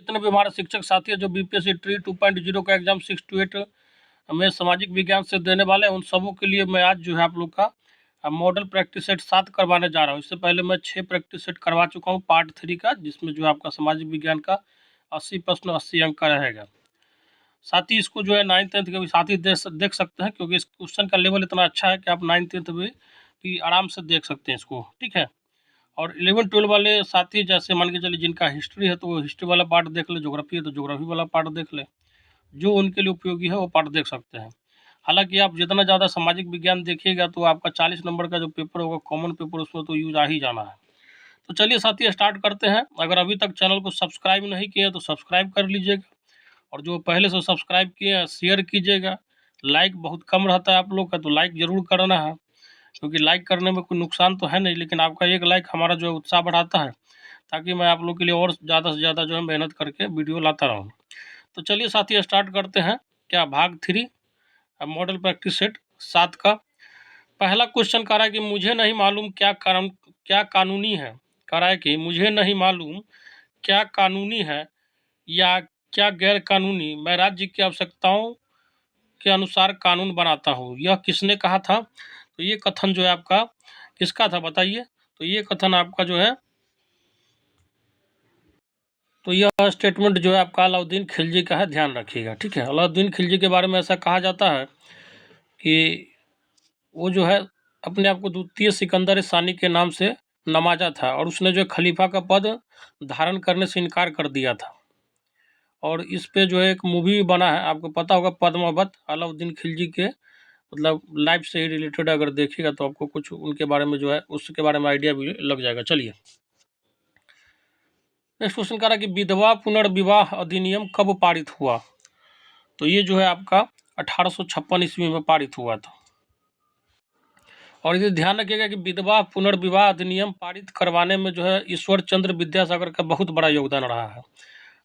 जितने भी हमारे शिक्षक साथी हैं जो बीपीएससी ट्री 2.0 का एग्जाम 6 to 8 में सामाजिक विज्ञान से देने वाले हैं, उन सबों के लिए मैं आज जो है आप लोग का मॉडल प्रैक्टिस सेट 7 करवाने जा रहा हूँ। इससे पहले मैं 6 प्रैक्टिस सेट करवा चुका हूँ पार्ट 3 का, जिसमें जो है आपका सामाजिक विज्ञान का 80 प्रश्न 80 अंक का रहेगा। साथ ही इसको जो है 9th 10th के भी साथ ही देख सकते हैं, क्योंकि इस क्वेश्चन का लेवल इतना अच्छा है कि आप 9th 10th भी आराम से देख सकते हैं इसको, ठीक है। और 11-12 वाले साथी जैसे मान के चलिए जिनका हिस्ट्री है तो वो हिस्ट्री वाला पार्ट देख ले, ज्योग्राफी है तो ज्योग्राफी वाला पार्ट देख ले, जो उनके लिए उपयोगी है वो पार्ट देख सकते हैं। हालांकि आप जितना ज़्यादा सामाजिक विज्ञान देखिएगा तो आपका 40 नंबर का जो पेपर होगा कॉमन पेपर, उसमें तो यूज आ ही जाना है। तो चलिए साथी स्टार्ट करते हैं। अगर अभी तक चैनल को सब्सक्राइब नहीं किए तो सब्सक्राइब कर लीजिएगा, और जो पहले से सब्सक्राइब किए हैं शेयर कीजिएगा। लाइक बहुत कम रहता है आप लोग का, तो लाइक ज़रूर करना है, क्योंकि लाइक करने में कोई नुकसान तो है नहीं, लेकिन आपका एक लाइक हमारा जो है उत्साह बढ़ाता है, ताकि मैं आप लोग के लिए और ज़्यादा से ज़्यादा जो है मेहनत करके वीडियो लाता रहूँ। तो चलिए साथी स्टार्ट करते हैं। क्या भाग 3 मॉडल प्रैक्टिस सेट 7 का पहला क्वेश्चन कह रहा है कि मुझे नहीं मालूम क्या कानूनी है। कह रहा है कि मुझे नहीं मालूम क्या कानूनी है या क्या गैर कानूनी, मैं राज्य की आवश्यकताओं के अनुसार कानून बनाता हूँ। यह किसने कहा था? तो ये कथन जो है आपका किसका था बताइए? तो ये कथन आपका जो है, तो यह स्टेटमेंट जो है आपका अलाउद्दीन खिलजी का है, ध्यान रखिएगा, ठीक है। अलाउद्दीन खिलजी के बारे में ऐसा कहा जाता है कि वो जो है अपने आप को द्वितीय सिकंदर सानी के नाम से नवाजा था, और उसने जो खलीफा का पद धारण करने से इनकार कर दिया था। और इस पे जो है एक मूवी भी बना है, आपको पता होगा, पद्मावत, अलाउद्दीन खिलजी के मतलब लाइफ से ही रिलेटेड अगर देखिएगा तो आपको कुछ उनके बारे में जो है उसके बारे में आइडिया भी लग जाएगा। चलिए नेक्स्ट क्वेश्चन कह रहा है कि विधवा पुनर्विवाह अधिनियम कब पारित हुआ? तो ये जो है आपका 1856 ईस्वी में पारित हुआ था। और ये ध्यान रखिएगा कि विधवा पुनर्विवाह अधिनियम पारित करवाने में जो है ईश्वर चंद्र विद्यासागर का बहुत बड़ा योगदान रहा है।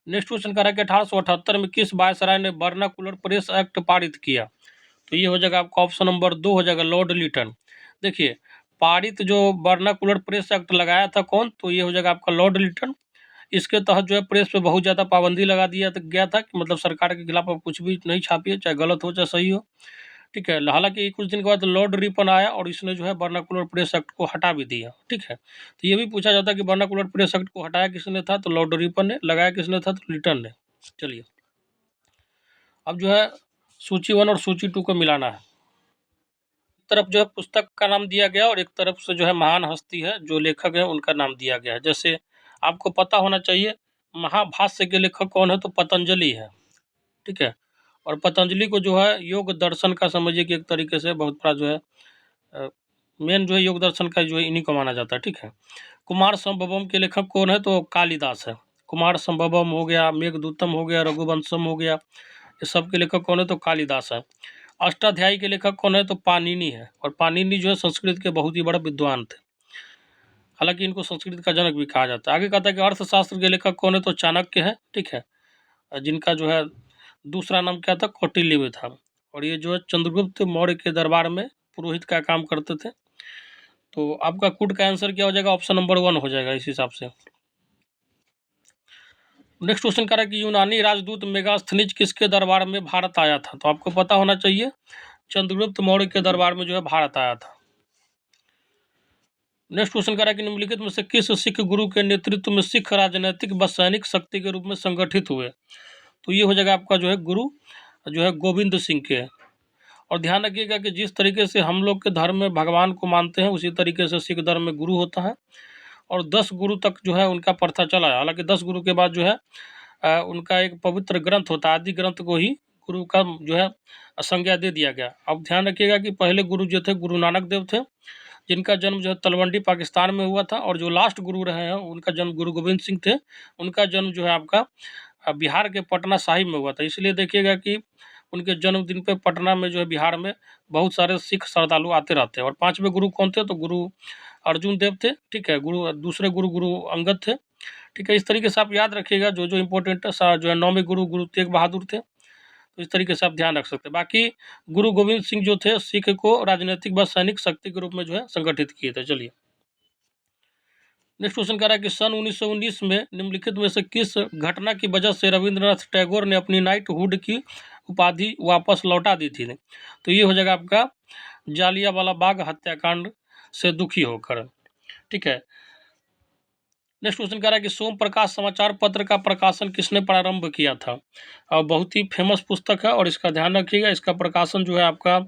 नेक्स्ट क्वेश्चन कह रहा है कि 1878 में किस वायसराय ने वर्नाकुलर प्रेस एक्ट पारित किया? तो ये हो जाएगा आपका ऑप्शन नंबर 2 हो जाएगा, लॉर्ड लिटन। देखिए पारित जो वर्नाकुलर प्रेस एक्ट लगाया था कौन? तो ये हो जाएगा आपका लॉर्ड लिटन। इसके तहत जो है प्रेस पे बहुत ज़्यादा पाबंदी लगा दिया गया था कि मतलब सरकार के खिलाफ आप कुछ भी नहीं छापिए, चाहे गलत हो चाहे सही हो, ठीक है। हालांकि कुछ दिन के बाद लॉर्ड रिपन आया और इसने जो है वर्नाकुलर प्रेस एक्ट को हटा भी दिया, ठीक है। तो ये भी पूछा जाता है कि वर्नाकुलर प्रेस एक्ट को हटाया किसने था? तो लॉर्ड रिपन ने। लगाया किसने था? तो लिटन ने। चलिए अब जो है सूची 1 और सूची 2 को मिलाना है। एक तरफ जो है पुस्तक का नाम दिया गया और एक तरफ से जो है महान हस्ती है, जो लेखक है उनका नाम दिया गया है। जैसे आपको पता होना चाहिए महाभाष्य के लेखक कौन है? तो पतंजलि है, ठीक है। और पतंजलि को जो है योग दर्शन का समझिए कि एक तरीके से बहुत बड़ा जो है मेन जो है योग दर्शन का जो है इन्हीं को माना जाता है, ठीक है। कुमार संभवम के लेखक कौन है? तो कालिदास है। कुमार संभवम हो गया, मेघदूतम हो गया, रघुवंशम हो गया, ये सब के लेखक कौन है? तो कालिदास है। अष्टाध्यायी के लेखक कौन है? तो पाणिनि है। और पाणिनि जो है संस्कृत के बहुत ही बड़ा विद्वान थे, हालांकि इनको संस्कृत का जनक भी कहा जाता है। आगे कहता है कि अर्थशास्त्र के लेखक कौन है? तो चाणक्य है, ठीक है, जिनका जो है दूसरा नाम क्या था? कौटिल्य में था। और ये जो है चंद्रगुप्त मौर्य के दरबार में पुरोहित का काम करते थे। तो आपका कुड का आंसर क्या हो जाएगा? ऑप्शन नंबर 1 हो जाएगा इस हिसाब से। नेक्स्ट क्वेश्चन कर रहा है कि यूनानी राजदूत मेगास्थनीज किसके दरबार में भारत आया था? तो आपको पता होना चाहिए चंद्रगुप्त मौर्य के दरबार में जो है भारत आया था। नेक्स्ट क्वेश्चन कर रहा है कि निम्नलिखित में से किस सिख गुरु के नेतृत्व में सिख राजनीतिक व सैनिक शक्ति के रूप में संगठित हुए? तो ये हो जाएगा आपका जो है गुरु जो है गोविंद सिंह के। और ध्यान रखिएगा कि जिस तरीके से हम लोग के धर्म में भगवान को मानते हैं उसी तरीके से सिख धर्म में गुरु होता है, और 10 गुरु तक जो है उनका प्रथा चला है। हालांकि 10 गुरु के बाद जो है उनका एक पवित्र ग्रंथ होता है, आदि ग्रंथ को ही गुरु का जो है संज्ञा दे दिया गया। अब ध्यान रखिएगा कि पहले गुरु जो थे गुरु नानक देव थे, जिनका जन्म जो है तलवंडी पाकिस्तान में हुआ था, और जो लास्ट गुरु रहे हैं उनका जन्म गुरु गोविंद सिंह थे, उनका जन्म जो है आपका बिहार के पटना साहिब में हुआ था। इसलिए देखिएगा कि उनके जन्मदिन पे पटना में जो है बिहार में बहुत सारे सिख श्रद्धालु आते रहते हैं। और 5वें गुरु कौन थे? तो गुरु अर्जुन देव थे, ठीक है। दूसरे गुरु गुरु अंगद थे, ठीक है। इस तरीके से आप याद रखिएगा जो जो इम्पोर्टेंट जो है 9वें गुरु गुरु तेग बहादुर थे। तो इस तरीके से आप ध्यान रख सकते हैं। बाकी गुरु गोविंद सिंह जो थे सिख को राजनीतिक व सैनिक शक्ति के रूप में जो है संगठित किए थे। चलिए नेक्स्ट क्वेश्चन कह रहा है कि सन 1919 में निम्नलिखित में से किस घटना की वजह से रविंद्रनाथ टैगोर ने अपनी नाइटहुड की उपाधि वापस लौटा दी थी? तो ये हो जाएगा आपका जालियांवाला बाग हत्याकांड से दुखी होकर। ठीक है। नेक्स्ट क्वेश्चन कह रहा है कि सोम प्रकाश समाचार पत्र का प्रकाशन किसने प्रारंभ किया था? और बहुत ही फेमस पुस्तक है और इसका ध्यान रखिएगा, इसका प्रकाशन जो है आपका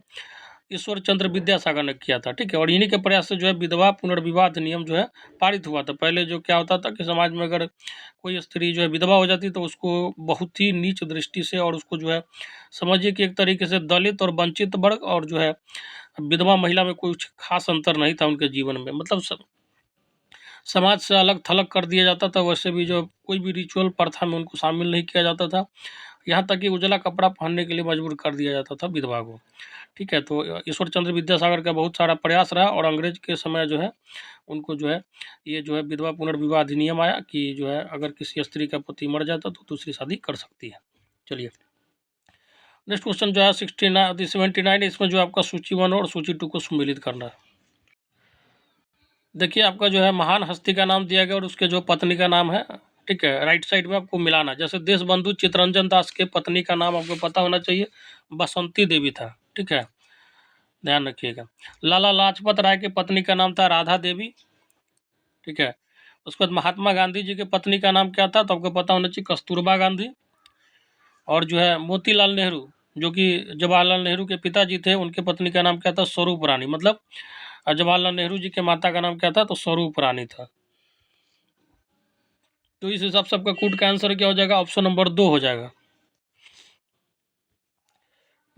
ईश्वर चंद्र विद्यासागर ने किया था। ठीक है। और इन्हीं के प्रयास से जो है विधवा पुनर्विवाह अधिनियम जो है पारित हुआ था। पहले जो क्या होता था कि समाज में अगर कोई स्त्री जो है विधवा हो जाती तो उसको बहुत ही नीच दृष्टि से, और उसको जो है समझिए कि एक तरीके से दलित और वंचित वर्ग और जो है विधवा महिला में कुछ खास अंतर नहीं था उनके जीवन में, मतलब समाज से अलग थलग कर दिया जाता था। वैसे भी जो कोई भी रिचुअल प्रथा में उनको शामिल नहीं किया जाता था, यहाँ तक कि उजला कपड़ा पहनने के लिए मजबूर कर दिया जाता था विधवा को। ठीक है। तो ईश्वर चंद्र विद्यासागर का बहुत सारा प्रयास रहा और अंग्रेज के समय जो है उनको जो है ये जो है विधवा पुनर्विवाह अधिनियम आया कि जो है अगर किसी स्त्री का पति मर जाता तो दूसरी शादी कर सकती है। चलिए नेक्स्ट क्वेश्चन जो है 79 इसमें जो आपका सूची 1 और सूची 2 को सम्मिलित करना है। देखिए आपका जो है महान हस्ती का नाम दिया गया और उसके जो पत्नी का नाम है। ठीक है। राइट साइड में आपको मिलाना, जैसे देश बंधु चित्तरंजन दास के पत्नी का नाम आपको पता होना चाहिए, बसंती देवी था। ठीक है, ध्यान रखिएगा। लाला लाजपत राय की पत्नी का नाम था राधा देवी। ठीक है। उसके बाद महात्मा गांधी जी की पत्नी का नाम क्या था? तो आपको पता होना चाहिए कस्तूरबा गांधी। और जो है मोतीलाल नेहरू जो कि जवाहरलाल नेहरू के पिताजी थे, उनके पत्नी का नाम क्या था? स्वरूप रानी। मतलब जवाहरलाल नेहरू जी के माता का नाम क्या था? तो स्वरूप रानी था। तो इस हिसाब से आपका कूट का आंसर क्या हो जाएगा? ऑप्शन नंबर 2 हो जाएगा।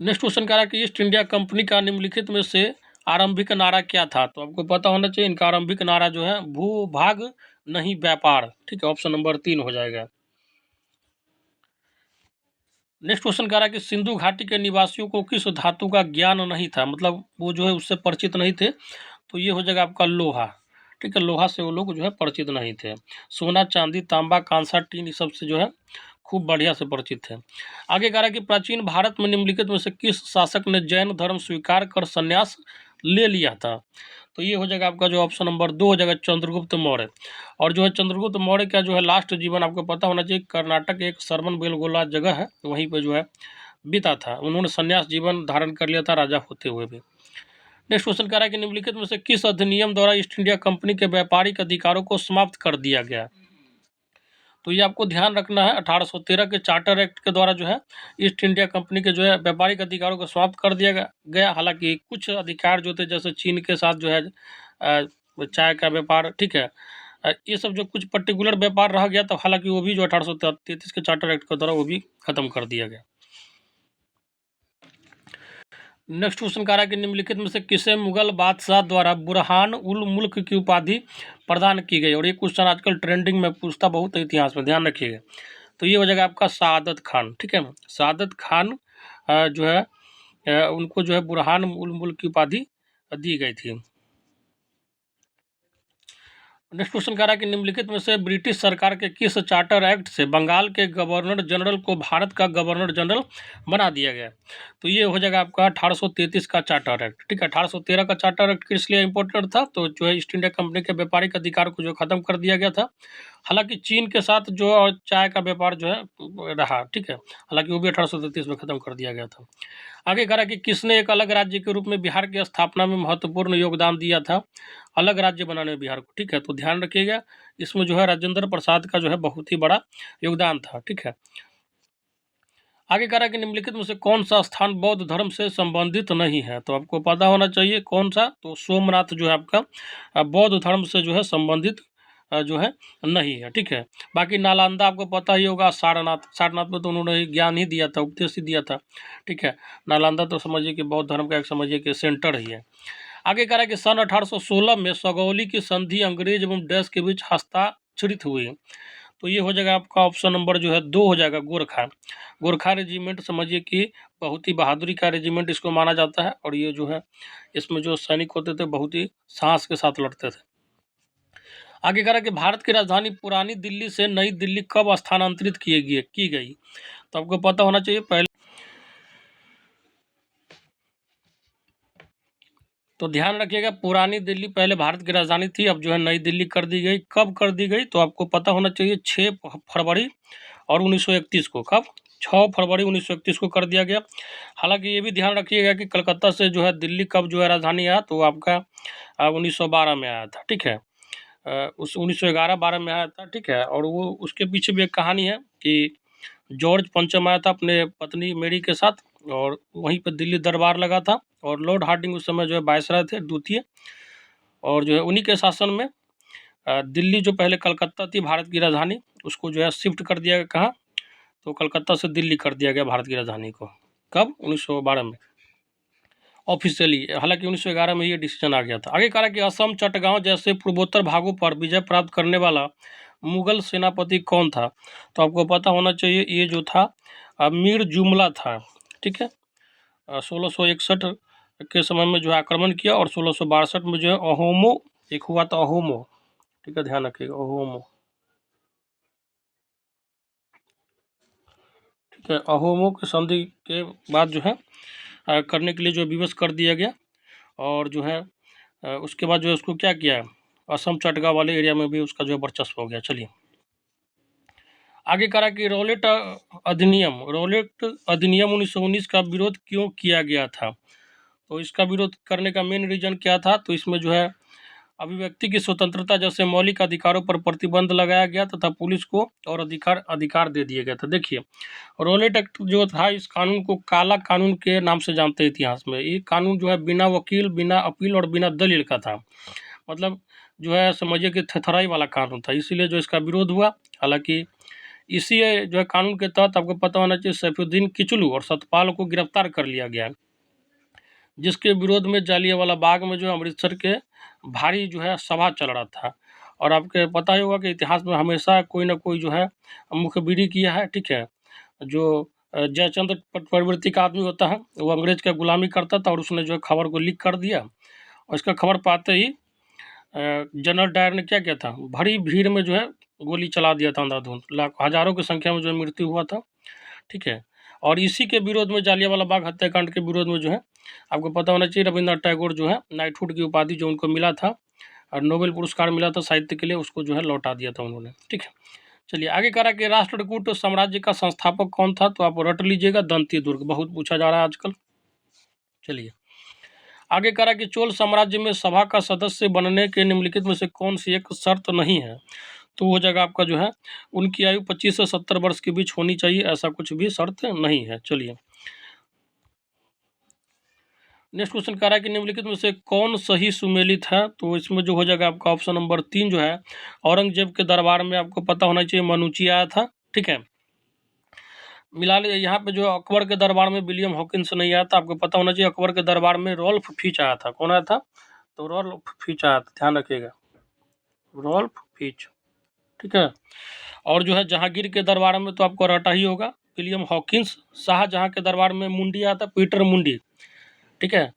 नेक्स्ट क्वेश्चन कह रहा है कि ईस्ट इंडिया कंपनी का निम्नलिखित में से आरंभिक नारा क्या था? तो आपको पता होना चाहिए इनका आरंभिक नारा जो है भूभाग नहीं व्यापार। ठीक है, ऑप्शन नंबर 3 हो जाएगा। नेक्स्ट क्वेश्चन कह रहा है कि सिंधु घाटी के निवासियों को किस धातु का ज्ञान नहीं था? मतलब वो जो है उससे परिचित नहीं थे। तो ये हो जाएगा आपका लोहा। ठीक है, लोहा से वो लोग जो है परिचित नहीं थे। सोना, चांदी, तांबा, कांसा, टीन, ये सब से जो है खूब बढ़िया से परिचित थे। आगे कह रहा है कि प्राचीन भारत में निम्नलिखित में से किस शासक ने जैन धर्म स्वीकार कर संन्यास ले लिया था? तो ये हो जाएगा आपका जो ऑप्शन नंबर 2 हो जाएगा, चंद्रगुप्त मौर्य। और जो है चंद्रगुप्त मौर्य का जो है लास्ट जीवन आपको पता होना चाहिए, कर्नाटक एक सरमन बेलगोला जगह है, वहीं पे जो है बीता था। उन्होंने संन्यास जीवन धारण कर लिया था राजा होते हुए भी। नेक्स्ट क्वेश्चन कह रहा है कि निम्नलिखित में से किस अधिनियम द्वारा ईस्ट इंडिया कंपनी के व्यापारिक अधिकारों को समाप्त कर दिया गया? तो ये आपको ध्यान रखना है, 1813 के चार्टर एक्ट के द्वारा जो है ईस्ट इंडिया कंपनी के जो है व्यापारिक अधिकारों को समाप्त कर दिया गया। हालांकि कुछ अधिकार जो थे, जैसे चीन के साथ जो है चाय का व्यापार, ठीक है, ये सब जो कुछ पर्टिकुलर व्यापार रह गया, तो हालांकि वो भी जो 1833 के चार्टर एक्ट के द्वारा वो भी खत्म कर दिया गया। नेक्स्ट क्वेश्चन कह रहा है कि निम्नलिखित में से किसे मुगल बादशाह द्वारा बुरहान उल मुल्क की उपाधि प्रदान की गई? और ये क्वेश्चन आजकल ट्रेंडिंग में पूछता बहुत है इतिहास में, ध्यान रखिएगा। तो ये हो जाएगा आपका सआदत खान। ठीक है, सआदत खान जो है उनको जो है बुरहान उल मुल्क की उपाधि दी गई थी। नेक्स्ट क्वेश्चन कह रहा है कि निम्नलिखित में से ब्रिटिश सरकार के किस चार्टर एक्ट से बंगाल के गवर्नर जनरल को भारत का गवर्नर जनरल बना दिया गया? तो ये हो जाएगा आपका 1833 का चार्टर एक्ट। ठीक है, 1813 का चार्टर एक्ट किस लिए इंपॉर्टेंट था? तो जो है ईस्ट इंडिया कंपनी के व्यापारिक अधिकार को जो खत्म कर दिया गया था। हालांकि चीन के साथ जो चाय का व्यापार जो है रहा, ठीक है, हालांकि वो भी 1833 में खत्म कर दिया गया था। आगे कह रहा है कि किसने एक अलग राज्य के रूप में बिहार की स्थापना में महत्वपूर्ण योगदान दिया था, अलग राज्य बनाने में बिहार को? ठीक है, तो ध्यान रखिएगा, इसमें जो है राजेंद्र प्रसाद का जो है बहुत ही बड़ा योगदान था। ठीक है, आगे कह रहा है कि निम्नलिखित में से कौन सा स्थान बौद्ध धर्म से संबंधित नहीं है? तो आपको पता होना चाहिए कौन सा। तो सोमनाथ जो है आपका बौद्ध धर्म से जो है संबंधित जो है नहीं है। ठीक है, बाकी नालंदा आपको पता ही होगा, सारनाथ में तो उन्होंने ज्ञान ही दिया था, उपदेश ही दिया था। ठीक है, नालंदा तो समझिए कि बौद्ध धर्म का एक समझिए कि सेंटर ही है। आगे कह रहा है कि सन 1816 में सगौली की संधि अंग्रेज एवं डैश के बीच हस्ताक्षरित हुई। तो ये हो जाएगा आपका ऑप्शन नंबर जो है 2 हो जाएगा, गोरखा। गोरखा रेजिमेंट समझिए कि बहुत ही बहादुरी का रेजिमेंट इसको माना जाता है, और ये जो है इसमें जो सैनिक होते थे बहुत ही साहस के साथ लड़ते थे। आगे कह रहा है कि भारत की राजधानी पुरानी दिल्ली से नई दिल्ली कब स्थानांतरित की गई? तो आपको पता होना चाहिए, पहले तो ध्यान रखिएगा, पुरानी दिल्ली पहले भारत की राजधानी थी, अब जो है नई दिल्ली कर दी गई। कब कर दी गई तो आपको पता होना चाहिए, 6 फरवरी और 1931 को। कब? 6 फरवरी 1931 को कर दिया गया। हालांकि ये भी ध्यान रखिएगा कि कलकत्ता से जो है दिल्ली कब जो है राजधानी आया, तो आपका 1912 में आया था, ठीक है। उस 1911-12 में आया था, ठीक है। और वो उसके पीछे भी एक कहानी है कि जॉर्ज पंचम आया था अपने पत्नी मेरी के साथ, और वहीं पर दिल्ली दरबार लगा था, और लॉर्ड हार्डिंग उस समय जो है वायसराय थे, द्वितीय। और जो है उन्हीं के शासन में दिल्ली, जो पहले कलकत्ता थी भारत की राजधानी, उसको जो है शिफ्ट कर दिया गया। कहाँ? तो कलकत्ता से दिल्ली कर दिया गया भारत की राजधानी को। कब? 1912 में ऑफिशियली। हालांकि 1911 में ये डिसीजन आ गया था। आगे कहा कि असम, चटगांव जैसे पूर्वोत्तर भागों पर विजय प्राप्त करने वाला मुगल सेनापति कौन था? तो आपको पता होना चाहिए, ये जो था मीर जुमला था, ठीक है। 1661 के समय में जो है आक्रमण किया, और 1662 में जो है अहोमो एक हुआ था, अहोमो, ठीक है, ध्यान रखिएगा, अहोमो, ठीक है। अहोमो की संधि के बाद जो है करने के लिए जो विवश कर दिया गया, और जो है उसके बाद जो है उसको क्या किया, असम चटगांव वाले एरिया में भी उसका जो है वर्चस्व हो गया। चलिए आगे करा कि रौलेट अधिनियम 1919 का विरोध क्यों किया गया था? तो इसका विरोध करने का मेन रीजन क्या था? तो इसमें जो है अभिव्यक्ति की स्वतंत्रता जैसे मौलिक अधिकारों पर प्रतिबंध लगाया गया तथा पुलिस को और अधिकार दे दिए गए थे। देखिए, रौलेट एक्ट जो था, इस कानून को काला कानून के नाम से जानते हैं इतिहास में। ये कानून जो है बिना वकील, बिना अपील और बिना दलील का था। मतलब जो है समझिए कि थरथराई वाला कानून था, इसीलिए जो इसका विरोध हुआ। हालांकि इसी जो है कानून के तहत आपको पता होना चाहिए, सैफुद्दीन किचलू और सतपाल को गिरफ्तार कर लिया गया, जिसके विरोध में जालियांवाला बाग में जो है अमृतसर के भारी जो है सभा चल रहा था। और आपके पता ही होगा कि इतिहास में हमेशा कोई ना कोई जो है मुखबिरी किया है, ठीक है। जो जयचंद्र प्रवृत्ति का आदमी होता है, वो अंग्रेज का गुलामी करता था, और उसने जो है खबर को लीक कर दिया, और इसका खबर पाते ही जनरल डायर ने क्या किया था, भरी भीड़ में जो है गोली चला दिया था, अंधाधुंध, लाख हजारों की संख्या में जो है मृत्यु हुआ था, ठीक है। और इसी के विरोध में, जालियांवाला बाग हत्याकांड के विरोध में जो है आपको पता होना चाहिए, रविन्द्रनाथ टैगोर जो है नाइटहुड की उपाधि जो उनको मिला था, और नोबेल पुरस्कार मिला था साहित्य के लिए, उसको जो है लौटा दिया था उन्होंने, ठीक है। चलिए आगे कह रहा है कि राष्ट्रकूट साम्राज्य का संस्थापक कौन था? तो आप रट लीजिएगा, दंती दुर्ग, बहुत पूछा जा रहा है आजकल। चलिए आगे कह रहा है कि चोल साम्राज्य में सभा का सदस्य बनने के निम्नलिखित में से कौन सी एक शर्त नहीं है? तो वो जगह आपका जो है उनकी आयु 25 से 70 वर्ष के बीच होनी चाहिए, ऐसा कुछ भी शर्त नहीं है। चलिए नेक्स्ट क्वेश्चन कह रहा है कि निम्नलिखित में से कौन सही सुमेलित है? तो इसमें जो हो जाएगा आपका ऑप्शन नंबर 3 जो है, औरंगजेब के दरबार में आपको पता होना चाहिए मनुची आया था, ठीक है। मिला ले यहाँ पे जो अकबर के दरबार में विलियम हॉकिंस नहीं आया था, आपको पता होना चाहिए अकबर के दरबार में रॉल्फ फिच आया था। कौन आया था? तो रॉल्फ फिच आया था, ध्यान रखिएगा, रॉल्फ फिच, ठीक है। और जो है जहांगीर के दरबार में तो आपको रटा ही होगा, विलियम हॉकिंस। शाहजहां के दरबार में मुंडी आता, पीटर मुंडी, ठीक है।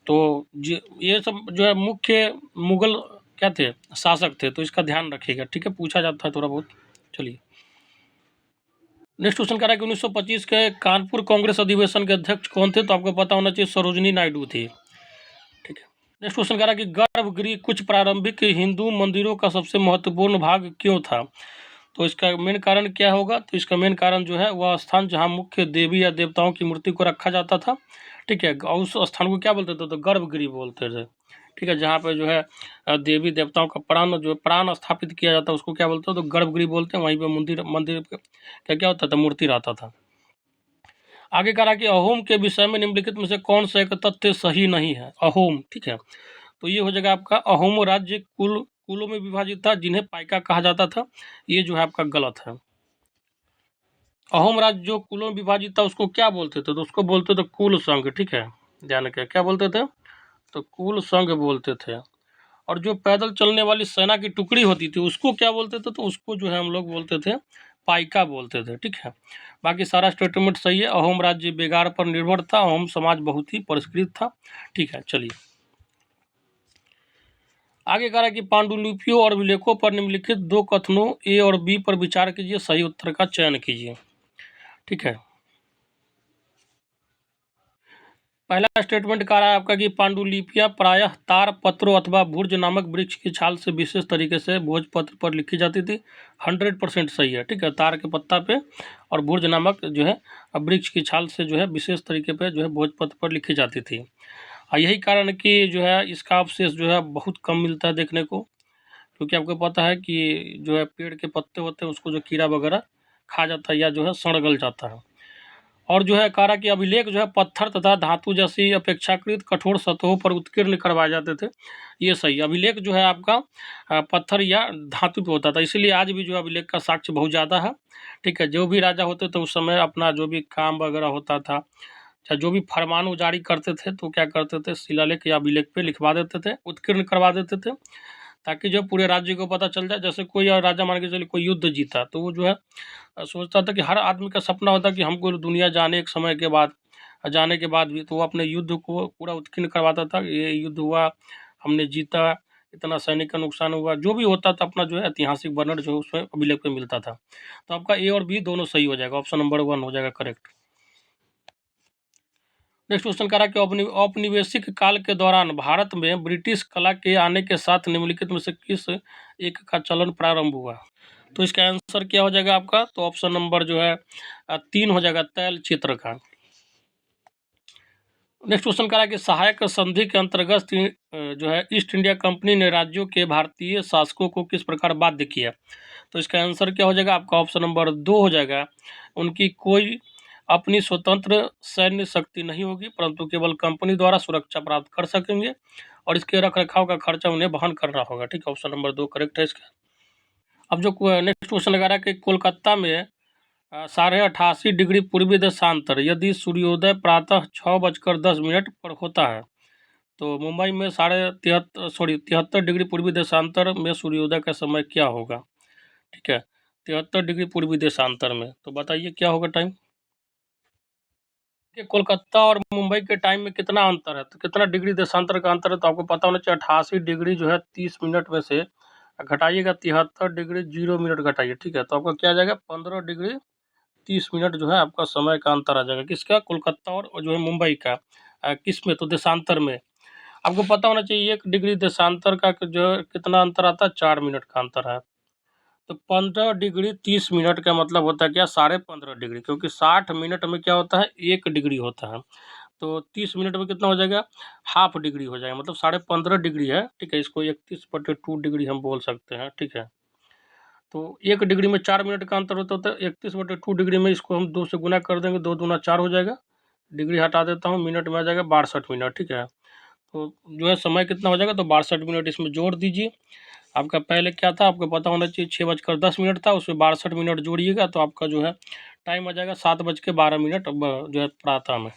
तो ये सब जो है मुख्य मुगल क्या थे, शासक थे, तो इसका ध्यान रखिएगा, ठीक है, पूछा जाता है थोड़ा बहुत। चलिए नेक्स्ट क्वेश्चन कह रहा है कि 1925 के कानपुर कांग्रेस अधिवेशन के अध्यक्ष कौन थे? तो आपको पता होना चाहिए सरोजनी नायडू थी, ठीक है। नेक्स्ट क्वेश्चन कह रहा है कि गर्भगृह कुछ प्रारंभिक हिंदू मंदिरों का सबसे महत्वपूर्ण भाग क्यों था? तो इसका मेन कारण क्या होगा? तो इसका मेन कारण जो है वह स्थान जहाँ मुख्य देवी या देवताओं की मूर्ति को रखा जाता था, ठीक है। और उस स्थान को क्या बोलते थे? तो गर्भगृह बोलते थे, ठीक है। जहाँ पे जो है देवी देवताओं का प्राण स्थापित किया जाता है, उसको क्या बोलते हैं? तो गर्भगृह बोलते हैं। वहीं पे मंदिर क्या क्या होता था? मूर्ति रहता था। आगे कह रहा कि अहोम के विषय में निम्नलिखित में से कौन सा एक तथ्य सही नहीं है? अहोम, ठीक है। तो ये हो जाएगा आपका अहोम राज्य कुलों में विभाजित था, जिन्हें पाइका कहा जाता था। ये जो है आपका गलत है। अहोम राज्य जो कुलों में विभाजित था उसको क्या बोलते थे? तो उसको बोलते थे कुल संघ, ठीक है, ध्यान रखिए, क्या बोलते थे? तो कुल संघ बोलते थे। और जो पैदल चलने वाली सेना की टुकड़ी होती थी उसको क्या बोलते थे? तो उसको जो है हम लोग बोलते थे पाइका बोलते थे, ठीक है। बाकी सारा स्टेटमेंट सही है। अहोम राज्य बेगार पर निर्भर था, अहोम समाज बहुत ही परिष्कृत था, ठीक है। चलिए आगे कह रहा है कि पांडुलिपियों और विलेखों पर निम्नलिखित दो कथनों ए और बी पर विचार कीजिए, सही उत्तर का चयन कीजिए, ठीक है। पहला स्टेटमेंट कह रहा है आपका कि पांडुलिपियां प्रायः तार पत्रों अथवा भुर्ज नामक वृक्ष की छाल से विशेष तरीके से भोजपत्र पर लिखी जाती थी। 100% सही है, ठीक है। तार के पत्ता पे और भुर्ज नामक जो है वृक्ष की छाल से जो है विशेष तरीके पे जो है भोजपत्र पर लिखी जाती थी। यही कारण कि जो है इसका अवशेष जो है बहुत कम मिलता है देखने को, क्योंकि आपको पता है कि जो है पेड़ के पत्ते होते हैं उसको जो कीड़ा वगैरह खा जाता है या जो है सड़ गल जाता है। और जो है कह रहा कि अभिलेख जो है पत्थर तथा धातु जैसी अपेक्षाकृत कठोर सतहों पर उत्कीर्ण करवाए जाते थे। ये सही, अभिलेख जो है आपका पत्थर या धातु पे होता था, इसीलिए आज भी जो है अभिलेख का साक्ष्य बहुत ज़्यादा है, ठीक है। जो भी राजा होते थे उस समय अपना जो भी काम वगैरह होता था, चाहे जो भी फरमान जारी करते थे तो क्या करते थे, शिलालेख या अभिलेख पे लिखवा देते थे, उत्कीर्ण करवा देते थे, ताकि जो पूरे राज्य को पता चल जाए। जैसे कोई और राजा मान के चलिए कोई युद्ध जीता तो वो जो है सोचता था कि हर आदमी का सपना होता कि हमको दुनिया जाने एक समय के बाद, जाने के बाद भी तो वो अपने युद्ध को पूरा उत्कीर्ण करवाता था। ये युद्ध हुआ, हमने जीता, इतना सैनिक का नुकसान हुआ, जो भी होता था अपना जो है ऐतिहासिक वर्णन जो है उसमें अभिलेख में मिलता था। तो आपका ए और बी दोनों सही हो जाएगा, ऑप्शन नंबर 1 हो जाएगा करेक्ट। नेक्स्ट क्वेश्चन कह रहा है कि औपनिवेशिक काल के दौरान भारत में ब्रिटिश कला के आने के साथ निम्नलिखित में से किस एक का चलन प्रारंभ हुआ? तो इसका आंसर क्या हो जाएगा आपका? तो ऑप्शन नंबर जो है 3 हो जाएगा, तैल चित्र का। नेक्स्ट क्वेश्चन कह रहा है कि सहायक संधि के अंतर्गत जो है ईस्ट इंडिया कंपनी ने राज्यों के भारतीय शासकों को किस प्रकार बाध्य किया? तो इसका आंसर क्या हो जाएगा आपका? ऑप्शन नंबर 2 हो जाएगा, उनकी कोई अपनी स्वतंत्र सैन्य शक्ति नहीं होगी, परंतु केवल कंपनी द्वारा सुरक्षा प्राप्त कर सकेंगे और इसके रखरखाव का खर्चा उन्हें वहन करना होगा, ठीक है। ऑप्शन नंबर 2 करेक्ट है इसका। अब जो नेक्स्ट क्वेश्चन लगा रहा है कि कोलकाता में 88.5 डिग्री पूर्वी देशांतर यदि सूर्योदय प्रातः 6:10 पर होता है, तो मुंबई में 73 डिग्री पूर्वी देशांतर में सूर्योदय का समय क्या होगा? ठीक है, 73 डिग्री पूर्वी देशांतर में, तो बताइए क्या होगा टाइम? कि कोलकाता और मुंबई के टाइम में कितना अंतर है, तो कितना डिग्री देशांतर का अंतर है, तो आपको पता होना चाहिए 88 डिग्री जो है 30 मिनट में से घटाइएगा 73 डिग्री 0 मिनट घटाइए, ठीक है। तो आपका क्या आ जाएगा 15 डिग्री 30 मिनट जो है आपका समय का अंतर आ जाएगा, किसका? कोलकाता और जो है मुंबई का। किस में? तो देशांतर में। आपको पता होना चाहिए 1 डिग्री देशांतर का जो है कितना अंतर आता है, 4 मिनट का अंतर है। तो 15 डिग्री 30 मिनट का मतलब होता है क्या? 15.5 डिग्री, क्योंकि 60 मिनट में क्या होता है, 1 डिग्री होता है। तो 30 मिनट में कितना हो जाएगा? हाफ डिग्री हो जाएगा, मतलब 15.5 डिग्री है, ठीक है। इसको 31/2 डिग्री हम बोल सकते हैं, ठीक है। तो 1 डिग्री में 4 मिनट का अंतर होता है, 31/2 डिग्री में इसको हम 2 से गुना कर देंगे, 2 दूना 4 हो जाएगा, डिग्री हटा देता हूँ, मिनट में आ जाएगा 62 मिनट, ठीक है। तो जो है समय कितना हो जाएगा, तो 62 मिनट इसमें जोड़ दीजिए। आपका पहले क्या था, आपको पता होना चाहिए 6:10 था, उसमें 62 मिनट जोड़िएगा तो आपका जो है टाइम आ जाएगा 7:12 जो है प्रातः में।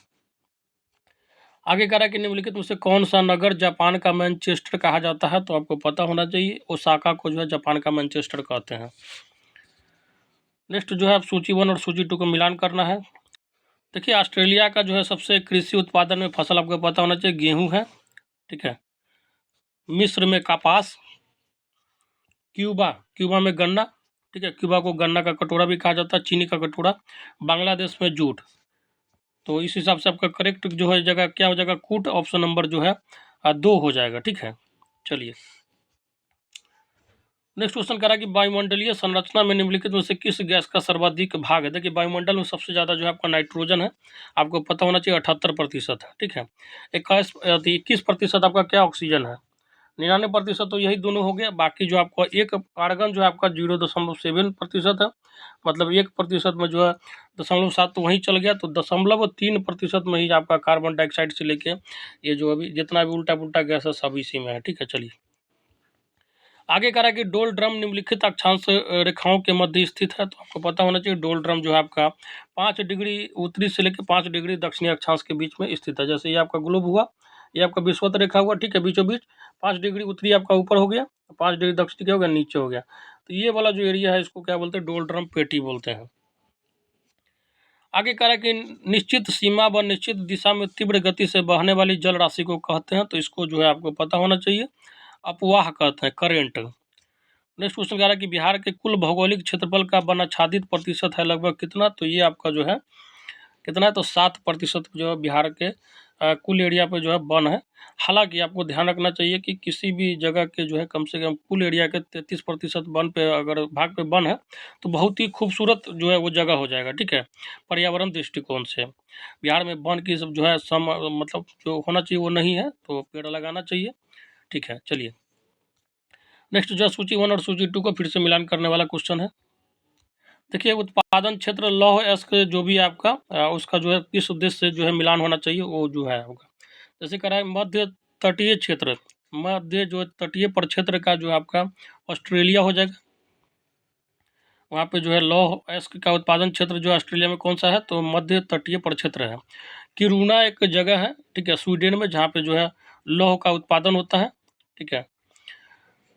आगे कह रहा है कि निम्नलिखित में से कौन सा नगर जापान का मैनचेस्टर कहा जाता है? तो आपको पता होना चाहिए ओसाका को जो है जापान का मैनचेस्टर कहते हैं। नेक्स्ट जो है आप सूची 1 और सूची 2 को मिलान करना है। देखिए ऑस्ट्रेलिया का जो है सबसे कृषि उत्पादन में फसल आपको पता होना चाहिए गेहूं है, ठीक है। मिस्र में कपास, क्यूबा में गन्ना, ठीक है। क्यूबा को गन्ना का कटोरा भी कहा जाता है, चीनी का कटोरा। बांग्लादेश में जूट। तो इस हिसाब से आपका करेक्ट जो है जगह क्या हो जाएगा, कूट। ऑप्शन नंबर जो है 2 हो जाएगा, ठीक है। चलिए नेक्स्ट क्वेश्चन कह रहा है कि वायुमंडलीय संरचना में निम्नलिखित में से किस गैस का सर्वाधिक भाग है? देखिए वायुमंडल में सबसे ज़्यादा जो है आपका नाइट्रोजन है, आपको पता होना चाहिए 78% है, ठीक है। 21% आपका क्या ऑक्सीजन है, 99% तो यही दोनों हो गया। बाकी जो आपका एक आर्गन जो है आपका 0.7% है, मतलब 1% में जो है 0.7 तो वहीं चल गया, तो 0.3% में ही आपका कार्बन डाइऑक्साइड से लेके ये जो अभी जितना भी उल्टा पुल्टा गैस है सब इसी में है, ठीक है। चलिए आगे कह रहा है कि डोल ड्रम निम्नलिखित अक्षांश रेखाओं के मध्य स्थित है, तो आपको पता होना चाहिए डोल ड्रम जो है आपका 5 डिग्री उत्तरी से लेकर 5 डिग्री दक्षिणी अक्षांश के बीच में स्थित है। जैसे ये आपका ग्लोब हुआ, ये आपका विषुवत रेखा हुआ, ठीक है, बीचों बीच 5 डिग्री उत्तरी आपका ऊपर हो गया, 5 डिग्री दक्षिणी क्या हो गया, नीचे हो गया। तो ये वाला जो एरिया है इसको क्या बोलते हैं, डोल ड्रम पेटी बोलते हैं। आगे कह रहा है कि निश्चित सीमा व निश्चित दिशा में तीव्र गति से बहने वाली जल राशि को कहते हैं, तो इसको जो है आपको पता होना चाहिए अपवाह कहते हैं, करेंट। नेक्स्ट क्वेश्चन कह रहा है कि बिहार के कुल भौगोलिक क्षेत्रफल का वनाच्छादित प्रतिशत है लगभग कितना? तो ये आपका जो है कितना है, तो 7% जो है बिहार के कुल एरिया पे जो है वन है। हालांकि आपको ध्यान रखना चाहिए कि किसी भी जगह के जो है कम से कम कुल एरिया के 33% वन पे अगर भाग पे वन है तो बहुत ही खूबसूरत जो है वो जगह हो जाएगा, ठीक है, पर्यावरण दृष्टिकोण से। बिहार में वन की सब जो है मतलब जो होना चाहिए वो नहीं है, तो पेड़ लगाना चाहिए, ठीक है। चलिए नेक्स्ट जो है सूची 1 और सूची 2 को फिर से मिलान करने वाला क्वेश्चन है। देखिए उत्पादन क्षेत्र लौह अयस्क जो भी आपका उसका जो है किस उद्देश्य से जो है मिलान होना चाहिए वो जो है होगा। जैसे कह रहा है मध्य तटीय क्षेत्र, मध्य जो तटीय प्रक्षेत्र का जो आपका ऑस्ट्रेलिया हो जाएगा। वहाँ पे जो है लौह अयस्क का उत्पादन क्षेत्र जो ऑस्ट्रेलिया में कौन सा है, तो मध्य तटीय प्रक्षेत्र है। किरूना एक जगह है, ठीक है, स्वीडन में, जहाँ पे जो है लौह का उत्पादन होता है, ठीक है।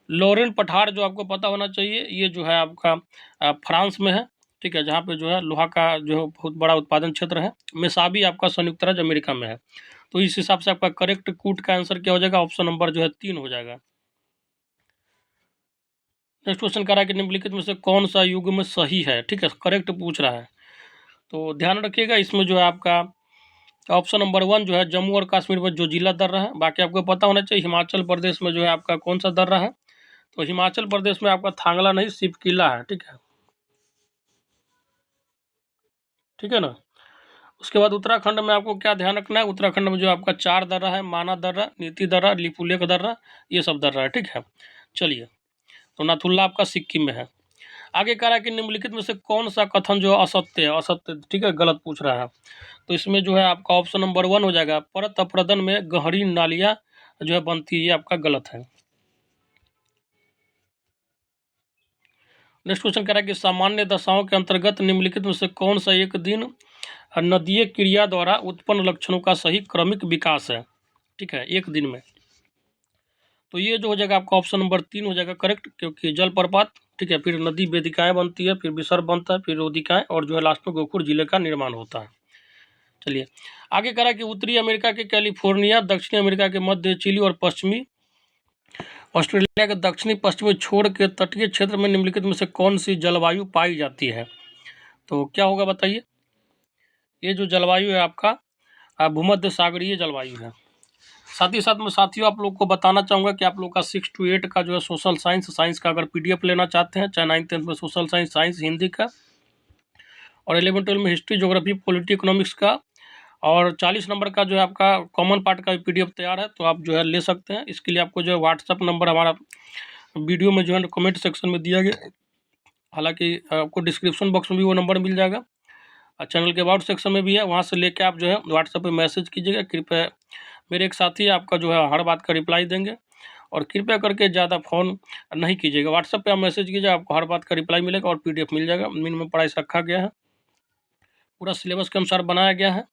लॉरेन पठार जो आपको पता होना चाहिए, ये जो है आपका फ्रांस में है, ठीक है, जहाँ पे जो है लोहा का जो है बहुत बड़ा उत्पादन क्षेत्र है। मेसाबी आपका संयुक्त राज्य अमेरिका में है। तो इस हिसाब से आपका करेक्ट कूट का आंसर क्या हो जाएगा, ऑप्शन नंबर जो है 3 हो जाएगा। नेक्स्ट क्वेश्चन कह रहा है कि निम्नलिखित में से कौन सा युग्म सही है, ठीक है, करेक्ट पूछ रहा है। तो ध्यान रखिएगा इसमें जो है आपका ऑप्शन नंबर 1 जो है जम्मू और कश्मीर में जो जिला दर्रा है। बाकी आपको पता होना चाहिए हिमाचल प्रदेश में जो है आपका कौन सा दर्रा है, तो हिमाचल प्रदेश में आपका थांगला नहीं सिर्फ किला है, ठीक है, ठीक है ना। उसके बाद उत्तराखंड में आपको क्या ध्यान रखना है, उत्तराखंड में जो आपका 4 दर्रा है, माना दर्रा, नीति दर्रा, लिपुलेख दर्रा, ये सब दर्रा है, ठीक है। चलिए तो नाथुल्ला आपका सिक्किम में है। आगे कह रहा है कि निम्नलिखित में से कौन सा कथन जो असत्य है, असत्य, ठीक है, गलत पूछ रहा है। तो इसमें जो है आपका ऑप्शन नंबर 1 हो जाएगा, परत अप्रदन में गहरी नालियाँ जो है बनती है, ये आपका गलत है। नेक्स्ट क्वेश्चन कह रहा है कि सामान्य दशाओं के अंतर्गत निम्नलिखित में से कौन सा एक दिन नदीय क्रिया द्वारा उत्पन्न लक्षणों का सही क्रमिक विकास है, ठीक है, एक दिन में। तो ये जो हो जाएगा आपका ऑप्शन नंबर 3 हो जाएगा करेक्ट, क्योंकि जलप्रपात, ठीक है, फिर नदी वेदिकाएं बनती है, फिर विसर्ग बनता है, फिर रोदिकाएं, और जो है लास्ट में गोरखपुर जिले का निर्माण होता है। चलिए आगे कह रहा है कि उत्तरी अमेरिका के कैलिफोर्निया, दक्षिणी अमेरिका के मध्य चिली और पश्चिमी ऑस्ट्रेलिया के दक्षिणी पश्चिमी छोर के तटीय क्षेत्र में निम्नलिखित में से कौन सी जलवायु पाई जाती है। तो क्या होगा बताइए, ये जो जलवायु है आपका भूमध्य सागरीय जलवायु है। साथ ही साथ में साथियों आप लोग को बताना चाहूँगा कि आप लोग का 6 to 8 का जो है सोशल साइंस का अगर PDF लेना चाहते हैं, चाहे 9th 10th में सोशल साइंस हिंदी का, और 11 12 में हिस्ट्री, ज्योग्राफी, पॉलिटी, इकोनॉमिक्स का, और 40 नंबर का जो है आपका कॉमन पार्ट का PDF तैयार है, तो आप जो है ले सकते हैं। इसके लिए आपको जो है व्हाट्सअप नंबर हमारा वीडियो में जो है कमेंट सेक्शन में दिया गया, हालांकि आपको डिस्क्रिप्शन बॉक्स में भी वो नंबर मिल जाएगा, और चैनल के अबाउट सेक्शन में भी है, वहाँ से लेके आप जो है व्हाट्सएप पे मैसेज कीजिएगा। कृपया मेरे एक साथी आपका जो है हर बात का रिप्लाई देंगे, और कृपया करके ज़्यादा फ़ोन नहीं कीजिएगा, व्हाट्सएप पे आप मैसेज कीजिए, आपको हर बात का रिप्लाई मिलेगा और PDF मिल जाएगा। मिनिमम प्राइस रखा गया है, पूरा सिलेबस के अनुसार बनाया गया है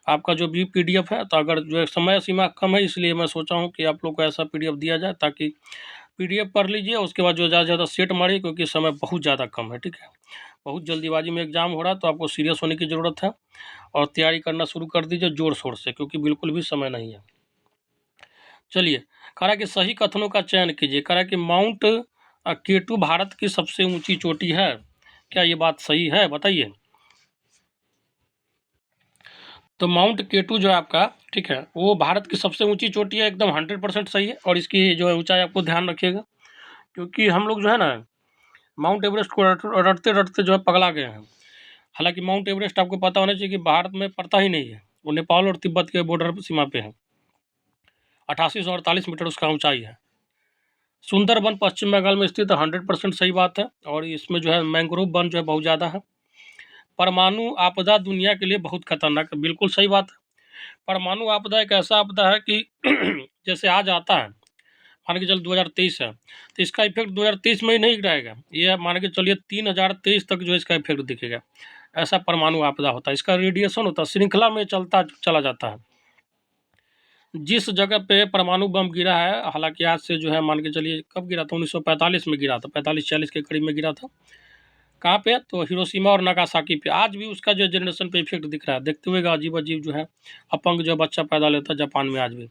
आपका जो भी PDF है। तो अगर जो है समय सीमा कम है, इसलिए मैं सोचा हूँ कि आप लोग को ऐसा PDF दिया जाए, ताकि PDF पढ़ लीजिए, उसके बाद जो ज़्यादा से ज़्यादा सेट मारिए, क्योंकि समय बहुत ज़्यादा कम है, ठीक है, बहुत जल्दीबाजी में एग्ज़ाम हो रहा है, तो आपको सीरियस होने की ज़रूरत है और तैयारी करना शुरू कर दीजिए ज़ोर शोर से, क्योंकि बिल्कुल भी समय नहीं है। चलिए कह रहा है कि सही कथनों का चयन कीजिए। कह रहा है कि माउंट केटू भारत की सबसे ऊंची चोटी है, क्या ये बात सही है, बताइए। तो माउंट केटू जो है आपका, ठीक है, वो भारत की सबसे ऊंची चोटी है, एकदम 100% सही है। और इसकी जो है ऊंचाई आपको ध्यान रखिएगा, क्योंकि हम लोग जो है ना माउंट एवरेस्ट को रटते रटते जो है पगला गए हैं। हालांकि माउंट एवरेस्ट आपको पता होना चाहिए कि भारत में पड़ता ही नहीं है, वो नेपाल और तिब्बत के बॉर्डर सीमा पे है। 8848 मीटर उसका ऊंचाई है। सुंदरबन पश्चिम बंगाल में स्थित है, 100% सही बात है। और इसमें जो है मैंग्रोव वन जो है बहुत ज़्यादा है। परमाणु आपदा दुनिया के लिए बहुत खतरनाक है, बिल्कुल सही बात है। परमाणु आपदा एक ऐसा आपदा है कि जैसे आज आता है, मान के चल 2023 है, तो इसका इफेक्ट 2023 में ही नहीं रहेगा, ये मान के चलिए 3023 तक जो इसका इफेक्ट दिखेगा। ऐसा परमाणु आपदा होता है, इसका रेडिएशन होता है, श्रृंखला में चलता चला जाता है। जिस जगह पे परमाणु बम गिरा है, हालांकि आज से जो है मान के चलिए कब गिरा था, 1945 में गिरा था, 45-46 के करीब में गिरा था। कहाँ पे, तो हिरोशिमा और नागासाकी पे। आज भी उसका जो जनरेशन पे इफेक्ट दिख रहा है, देखते हुए अजीब अजीब जो है अपंग जो बच्चा पैदा लेता है जापान में आज भी,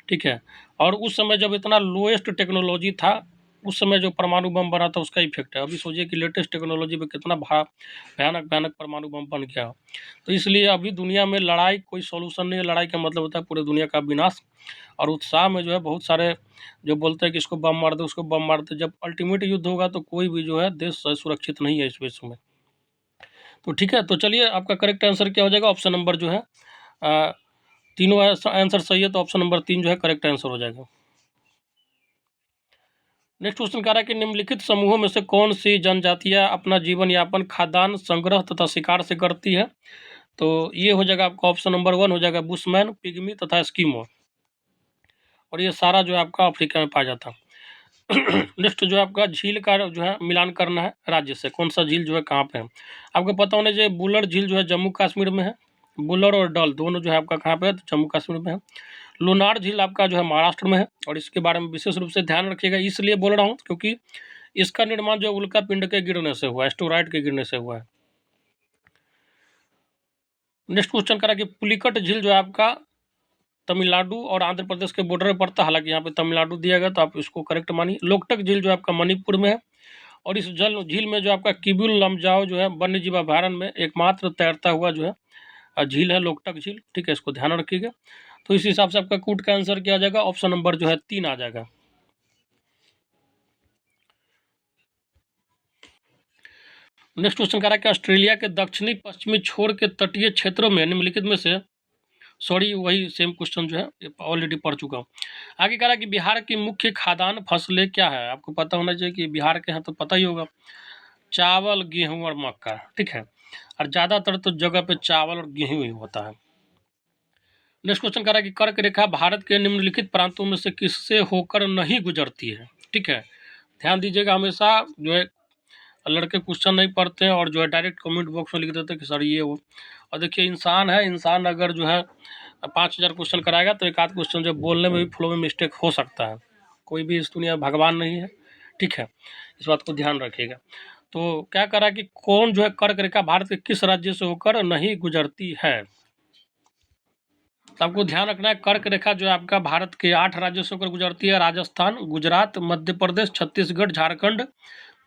ठीक है। और उस समय जब इतना लोएस्ट टेक्नोलॉजी था उस समय जो परमाणु बम बना था उसका इफेक्ट है। अभी सोचिए कि लेटेस्ट टेक्नोलॉजी में कितना भयानक भयानक परमाणु बम बन गया। तो इसलिए अभी दुनिया में लड़ाई कोई सॉल्यूशन नहीं है। लड़ाई का मतलब होता है पूरे दुनिया का विनाश। और उत्साह में जो है बहुत सारे जो बोलते हैं कि इसको बम मार दो, उसको बम मार दो। जब अल्टीमेट युद्ध होगा तो कोई भी जो है देश सुरक्षित नहीं है इस विश्व में। तो ठीक है, तो चलिए आपका करेक्ट आंसर क्या हो जाएगा? ऑप्शन नंबर जो है तीनों आंसर सही है, तो ऑप्शन नंबर 3 जो है करेक्ट आंसर हो जाएगा। नेक्स्ट क्वेश्चन कह रहा है कि निम्नलिखित समूहों में से कौन सी जनजातियां अपना जीवन यापन खाद्यान्न संग्रह तथा शिकार से करती है? तो ये हो जाएगा आपका ऑप्शन नंबर 1 हो जाएगा बुशमैन, पिग्मी तथा एस्किमो। और ये सारा जो है आपका अफ्रीका में पाया जाता है। नेक्स्ट जो है आपका झील का जो है मिलान करना है राज्य से, कौन सा झील जो है कहाँ पे है? आपको पता होना चाहिए बुलर झील जो है जम्मू कश्मीर में है। बुलर और डल दोनों जो है आपका कहाँ पे है? तो जम्मू कश्मीर में है। लोनार झील आपका जो है महाराष्ट्र में है। और इसके बारे में विशेष रूप से ध्यान रखिएगा, इसलिए बोल रहा हूँ क्योंकि इसका निर्माण जो उल्का पिंड के गिरने से हुआ है, एस्टेरॉयड के गिरने से हुआ है। नेक्स्ट क्वेश्चन करा कि पुलिकट झील जो है आपका तमिलनाडु और आंध्र प्रदेश के बॉर्डर पर पड़ता है। हालांकि यहाँ पे तमिलनाडु दिया गया तो आप इसको करेक्ट मानिए। लोकटक झील जो आपका मणिपुर में है। और इस झील में जो आपका किबुल लमजाओ जो है वन्य जीव अभयारण्य में एकमात्र तैरता हुआ जो है झील है लोकटक झील। ठीक है, इसको ध्यान रखिएगा। तो इस हिसाब से आपका कूट का आंसर क्या आ जाएगा? ऑप्शन नंबर जो है 3 आ जाएगा। नेक्स्ट क्वेश्चन कह रहा है कि ऑस्ट्रेलिया के दक्षिणी पश्चिमी छोर के तटीय क्षेत्रों में निम्नलिखित में से, सॉरी वही सेम क्वेश्चन जो है ऑलरेडी पढ़ चुका हूँ। आगे कह रहा है कि बिहार की मुख्य खाद्यान्न फसलें क्या है? आपको पता होना चाहिए कि बिहार के हैं तो पता ही होगा, चावल, गेहूं और मक्का। ठीक है, और ज़्यादातर तो जगह पे चावल और गेहूं ही होता है। नेक्स्ट क्वेश्चन कह रहा है कि कर्क रेखा भारत के निम्नलिखित प्रांतों में से किससे होकर नहीं गुजरती है? ठीक है, ध्यान दीजिएगा, हमेशा जो है लड़के क्वेश्चन नहीं पढ़ते हैं और जो है डायरेक्ट कमेंट बॉक्स में लिख देते हैं कि सर ये वो। और देखिए इंसान है, इंसान अगर जो है 5000 क्वेश्चन कराएगा तो एक आध क्वेश्चन जो बोलने में भी फ्लो में मिस्टेक हो सकता है। कोई भी इस दुनिया भगवान नहीं है। ठीक है, इस बात को ध्यान रखिएगा। तो क्या करा कि कौन जो है कर्क रेखा भारत के किस राज्य से होकर नहीं गुजरती है? तो आपको ध्यान रखना है, कर्क रेखा जो है आपका भारत के 8 राज्यों से होकर गुजरती है। राजस्थान, गुजरात, मध्य प्रदेश, छत्तीसगढ़, झारखंड,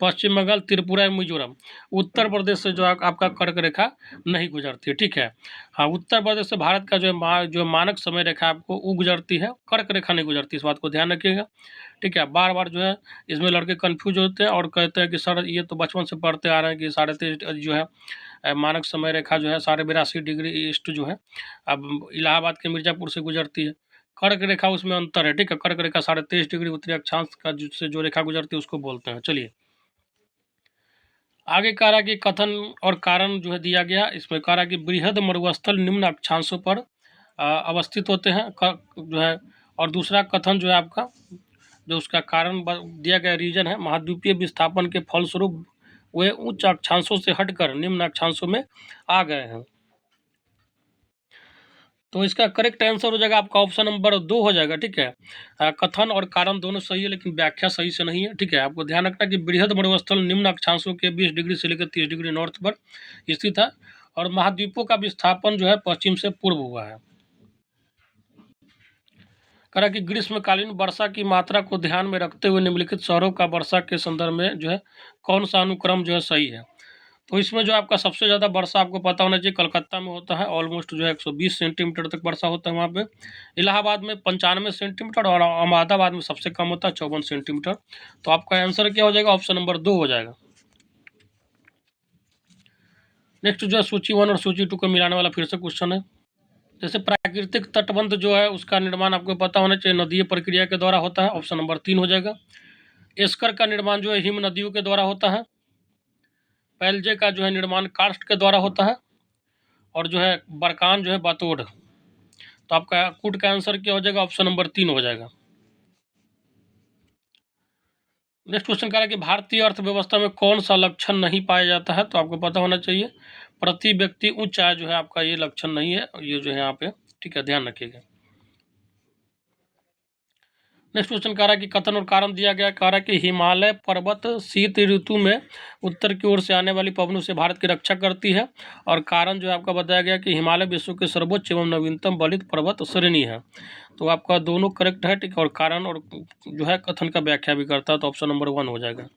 पश्चिम बंगाल, त्रिपुरा, मिजोरम। उत्तर प्रदेश से जो आपका कर्क रेखा नहीं गुजरती है। ठीक है, हाँ, उत्तर प्रदेश से भारत का जो मानक समय रेखा आपको वो गुजरती है, कर्क रेखा नहीं गुजरती। इस बात को ध्यान रखिएगा। ठीक है, बार बार जो है इसमें लड़के कन्फ्यूज होते हैं और कहते हैं कि सर ये तो बचपन से पढ़ते आ रहे हैं कि 23.5 जो है मानक समय रेखा जो है 82.5 डिग्री ईस्ट जो है अब इलाहाबाद के मिर्जापुर से गुजरती है। कर्क रेखा उसमें अंतर है। ठीक है, कर्क रेखा 23.5 डिग्री उत्तरी अक्षांश का से जो रेखा गुजरती है उसको बोलते हैं। चलिए आगे कह रहा कि कथन और कारण जो है दिया गया, इसमें कह रहा कि बृहद मरुस्थल निम्न अक्षांशों पर अवस्थित होते हैं जो है। और दूसरा कथन जो है आपका जो उसका कारण दिया गया रीजन है, महाद्वीपीय विस्थापन के फलस्वरूप वे उच्च अक्षांशों से हटकर निम्न अक्षांशों में आ गए हैं। तो इसका करेक्ट आंसर हो जाएगा आपका ऑप्शन नंबर 2 हो जाएगा। ठीक है, कथन और कारण दोनों सही है लेकिन व्याख्या सही से नहीं है। ठीक है, आपको ध्यान रखना कि बृहद मरुस्थल निम्न अक्षांशों के 20 डिग्री से लेकर 30 डिग्री नॉर्थ पर स्थित है और महाद्वीपों का विस्थापन जो है पश्चिम से पूर्व हुआ है। करा कि ग्रीष्मकालीन वर्षा की मात्रा को ध्यान में रखते हुए निम्नलिखित शहरों का वर्षा के संदर्भ में जो है कौन सा अनुक्रम जो है सही है? तो इसमें जो आपका सबसे ज़्यादा वर्षा आपको पता होना चाहिए कलकत्ता में होता है, ऑलमोस्ट जो है 120 सेंटीमीटर तक वर्षा होता है वहाँ पे। इलाहाबाद में 95 सेंटीमीटर और अहमदाबाद में सबसे कम होता है 54 सेंटीमीटर। तो आपका आंसर क्या हो जाएगा? ऑप्शन नंबर 2 हो जाएगा। नेक्स्ट जो है सूची 1 और सूची 2 को मिलाने वाला फिर से क्वेश्चन है। जैसे प्राकृतिक तटबंध जो है उसका निर्माण आपको पता होना चाहिए नदीय प्रक्रिया के द्वारा होता है, ऑप्शन नंबर 3 हो जाएगा। एस्कर का निर्माण जो है हिम नदियों के द्वारा होता है। पैलजे का जो है निर्माण कार्स्ट के द्वारा होता है। और जो है बरकान जो है बातोड़। तो आपका कूट का आंसर क्या हो जाएगा? ऑप्शन नंबर 3 हो जाएगा। नेक्स्ट क्वेश्चन कह रहा है कि भारतीय अर्थव्यवस्था में कौन सा लक्षण नहीं पाया जाता है? तो आपको पता होना चाहिए प्रति व्यक्ति उच्च आय जो है आपका ये लक्षण नहीं है, ये जो है यहाँ पे। ठीक है, ध्यान रखिएगा। नेक्स्ट क्वेश्चन कह रहा है कि कथन और कारण दिया गया, कह रहा है कि हिमालय पर्वत शीत ऋतु में उत्तर की ओर से आने वाली पवनों से भारत की रक्षा करती है। और कारण जो है आपका बताया गया कि हिमालय विश्व के सर्वोच्च एवं नवीनतम बलित पर्वत श्रेणी है। तो आपका दोनों करेक्ट है, ठीक है। और कारण और जो है कथन का व्याख्या भी करता है, तो ऑप्शन नंबर 1 हो जाएगा।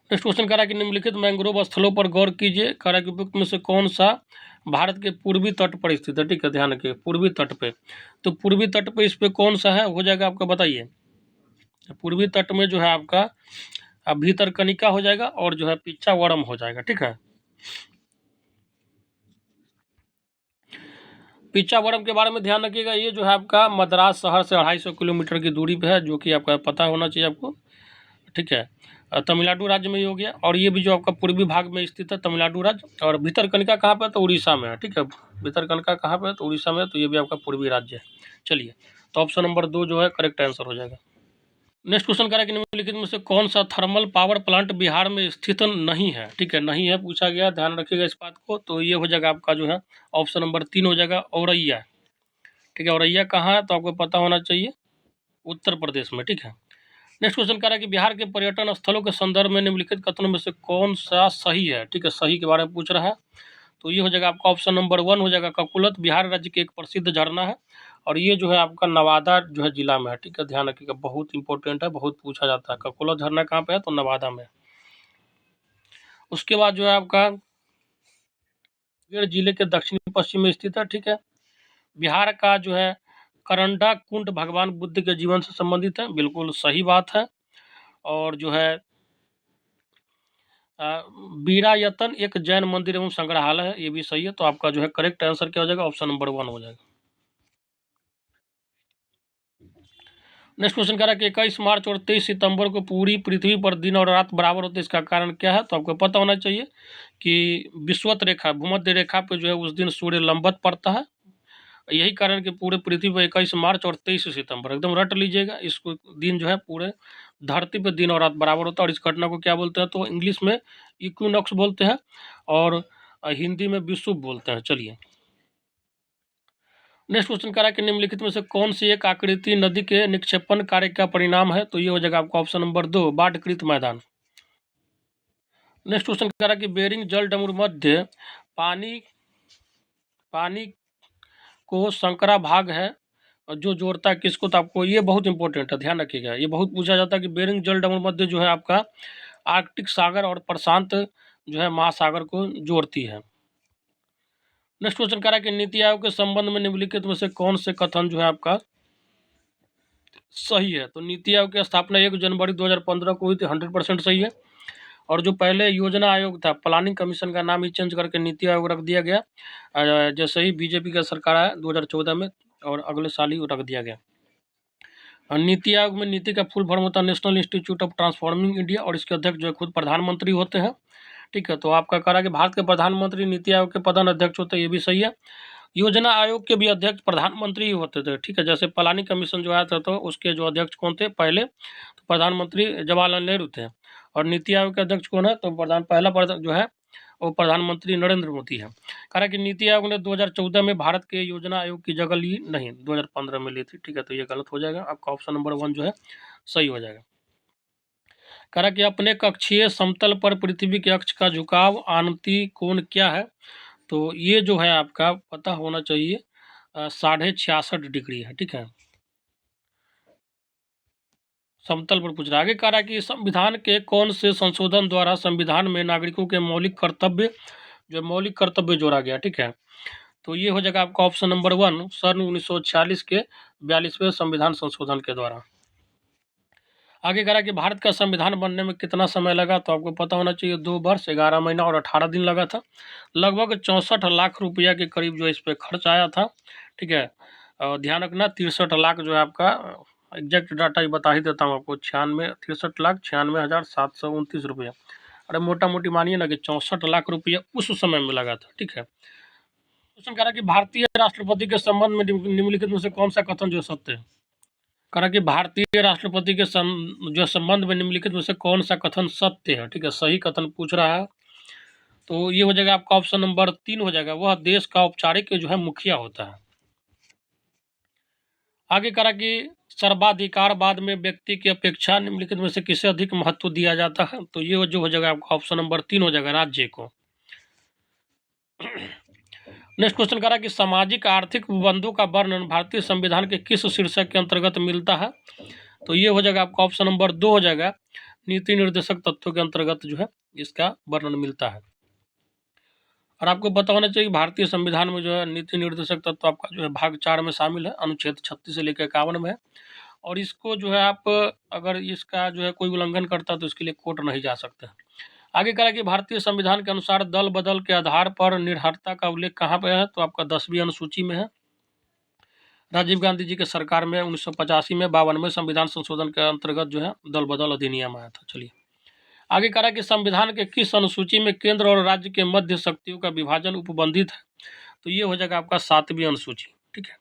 नेक्स्ट क्वेश्चन कह रहा है कि निम्नलिखित मैंग्रोव स्थलों पर गौर कीजिए, कह रहा है कि उपयुक्त में से कौन सा भारत के पूर्वी तट पर स्थित है, ठीक है। ध्यान रखिए, पूर्वी तट पे, तो पूर्वी तट पे इस पे कौन सा है, हो जाएगा आपका, बताइए। पूर्वी तट में जो है आपका भीतरकनिका हो जाएगा और जो है पिच्चावरम हो जाएगा, ठीक है। पिच्चावरम के बारे में ध्यान रखिएगा, ये जो है आपका मद्रास शहर से 250 किलोमीटर की दूरी पे है, जो कि आपका पता होना चाहिए आपको, ठीक है। तमिलनाडु राज्य में ही हो गया। और ये भी जो आपका पूर्वी भाग में स्थित है तमिलनाडु राज्य। और भीतरकनिका कहाँ पे है, तो उड़ीसा में है, ठीक है। भीतरकनिका कहाँ पे है, तो उड़ीसा में है, तो ये भी आपका पूर्वी राज्य है। चलिए, तो ऑप्शन नंबर 2 जो है करेक्ट आंसर हो जाएगा। नेक्स्ट क्वेश्चन कह रहा है कि निम्नलिखित में से कौन सा थर्मल पावर प्लांट बिहार में स्थित नहीं है, ठीक है। नहीं है पूछा गया, ध्यान रखिएगा इस बात को। तो ये हो जाएगा आपका जो है ऑप्शन नंबर 3 हो जाएगा, औरैया, ठीक है। औरैया कहाँ है, तो आपको पता होना चाहिए, उत्तर प्रदेश में, ठीक है। नेक्स्ट क्वेश्चन कह रहा है कि बिहार के पर्यटन स्थलों के संदर्भ में निम्नलिखित कथनों में से कौन सा सही है, ठीक है। सही के बारे में पूछ रहा है, तो ये हो जाएगा आपका ऑप्शन नंबर 1 हो जाएगा। ककुलत बिहार राज्य के एक प्रसिद्ध झरना है, और ये जो है आपका नवादा जो है जिला में है, ठीक है। ध्यान रखिएगा, बहुत इंपॉर्टेंट है, बहुत पूछा जाता है। ककुलत झरना कहाँ पे है, तो नवादा में। उसके बाद जो है आपका मुंगेर जिले के दक्षिणी पश्चिम में स्थित है, ठीक है। बिहार का जो है करंडा कुंड भगवान बुद्ध के जीवन से संबंधित है, बिल्कुल सही बात है। और जो है वीरायतन एक जैन मंदिर एवं संग्रहालय है, ये भी सही है। तो आपका जो है करेक्ट आंसर क्या हो जाएगा, ऑप्शन नंबर 1 हो जाएगा। नेक्स्ट क्वेश्चन कह रहा है कि 21 मार्च और 23 सितंबर को पूरी पृथ्वी पर दिन और रात बराबर होते हैं, इसका कारण क्या है, तो आपको पता होना चाहिए कि विषुवत रेखा, भूमध्य रेखा पे जो है उस दिन सूर्य लंबवत पड़ता है। यही कारण कि पूरे पृथ्वी पर 21 मार्च और 23 सितंबर एकदम रट लीजिएगा, इसको दिन जो है पूरे धरती पे दिन और रात बराबर होता है। और इस घटना को क्या बोलते हैं, तो इंग्लिश में इक्विनॉक्स बोलते हैं, और हिंदी में विषुव बोलते हैं। चलिए, नेक्स्ट क्वेश्चन कह रहा है कि निम्नलिखित में से कौन सी एक आकृति नदी के निक्षेपण कार्य का परिणाम है, तो ये हो जाएगा आपका ऑप्शन नंबर 2 बाढ़कृत मैदान। नेक्स्ट क्वेश्चन कह रहा है कि बेरिंग जल डमरू मध्य पानी पानी को संकरा भाग है जो जोड़ता है किसको, तो आपको ये बहुत इंपॉर्टेंट है, ध्यान रखिएगा। ये बहुत पूछा जाता है कि बेरिंग जल डमरू मध्य जो है आपका आर्कटिक सागर और प्रशांत जो है महासागर को जोड़ती है। नेक्स्ट क्वेश्चन कह रहा है कि नीति आयोग के संबंध में निम्नलिखित में से कौन से कथन जो है आपका सही है, तो नीति आयोग की स्थापना 1 जनवरी 2015 को हुई थी, 100% सही है। और जो पहले योजना आयोग था, प्लानिंग कमीशन का नाम ही चेंज करके नीति आयोग रख दिया गया, जैसे ही बीजेपी का सरकार आया 2014 में, और अगले साल ही रख दिया गया। और नीति आयोग में नीति का फुल फॉर्म होता है national institute of transforming India, और इसके अध्यक्ष जो है खुद प्रधानमंत्री होते हैं, ठीक है। तो आपका कह रहा है कि भारत के प्रधानमंत्री नीति आयोग के प्रधान अध्यक्ष होते हैं, ये भी सही है। योजना आयोग के भी अध्यक्ष प्रधानमंत्री ही होते थे, ठीक है। जैसे प्लानिंग कमीशन जो आया था, तो उसके जो अध्यक्ष कौन थे पहले, तो प्रधानमंत्री जवाहरलाल नेहरू थे। और नीति आयोग के अध्यक्ष कौन है, तो पहला प्रधान जो है वो प्रधानमंत्री नरेंद्र मोदी है। कह रहा है कि नीति आयोग ने 2014 में भारत के योजना आयोग की जगह ली नहीं, 2015 में ली थी, ठीक है। तो ये गलत हो जाएगा, आपका ऑप्शन नंबर 1 जो है सही हो जाएगा। कह रहा है कि अपने कक्षीय समतल पर पृथ्वी के अक्ष का झुकाव आनती कोण क्या है, तो ये जो है आपका पता होना चाहिए 66.5 डिग्री है, ठीक है। समतल पर पूछ रहा है। आगे कह रहा है कि संविधान के कौन से संशोधन द्वारा संविधान में नागरिकों के मौलिक कर्तव्य जोड़ा गया, ठीक है। तो ये हो जाएगा आपका ऑप्शन नंबर 1 सन 1946 के 42वें संविधान संशोधन के द्वारा। आगे कह रहा है कि भारत का संविधान बनने में कितना समय लगा, तो आपको पता होना चाहिए 2 वर्ष 11 महीना और 18 दिन लगा था। लगभग 64 लाख रुपया के करीब जो इस पर खर्च आया था, ठीक है। और ध्यान रखना 63 लाख जो है आपका, एग्जैक्ट डाटा ही बता ही देता हूँ आपको, 63,96,729 रुपया। अरे मोटा मोटी मानिए ना कि 64 लाख रुपया उस समय में लगा था, ठीक है। क्वेश्चन कह रहा है कि भारतीय राष्ट्रपति के संबंध में निम्नलिखित में से कौन सा कथन जो सत्य है। कह रहा कि भारतीय राष्ट्रपति के जो संबंध में निम्नलिखित में से कौन सा कथन सत्य है, ठीक है। सही कथन पूछ रहा है, तो ये हो जाएगा आपका ऑप्शन नंबर 3 हो जाएगा, वह देश का औपचारिक जो है मुखिया होता है। आगे करा कि सर्वाधिकारवाद में व्यक्ति की अपेक्षा निम्नलिखित में से किसे अधिक महत्व दिया जाता है, तो ये जो हो जाएगा आपका ऑप्शन नंबर 3 हो जाएगा, राज्य को। नेक्स्ट क्वेश्चन करा कि सामाजिक आर्थिक उपबंधों का वर्णन भारतीय संविधान के किस शीर्षक के अंतर्गत मिलता है, तो ये हो जाएगा आपका ऑप्शन नंबर 2 हो जाएगा, नीति निर्देशक तत्वों के अंतर्गत जो है इसका वर्णन मिलता है। और आपको पता होना चाहिए भारतीय संविधान में जो है नीति निर्देशक तत्व आपका जो है भाग 4 में शामिल है, अनुच्छेद 36 से लेकर 51 में है। और इसको जो है आप अगर इसका जो है कोई उल्लंघन करता है तो इसके लिए कोर्ट नहीं जा सकते। आगे कहा कि भारतीय संविधान के अनुसार दल बदल के आधार पर निरर्हता का उल्लेख कहाँ पे है, तो आपका 10वीं अनुसूची में है। राजीव गांधी जी के सरकार में 1985 में 52वें संविधान संशोधन के अंतर्गत जो है दल बदल अधिनियम आया था। चलिए आगे कहा कि संविधान के किस अनुसूची में केंद्र और राज्य के मध्य शक्तियों का विभाजन उपबंधित है, तो ये हो जाएगा आपका 7वीं अनुसूची। ठीक है,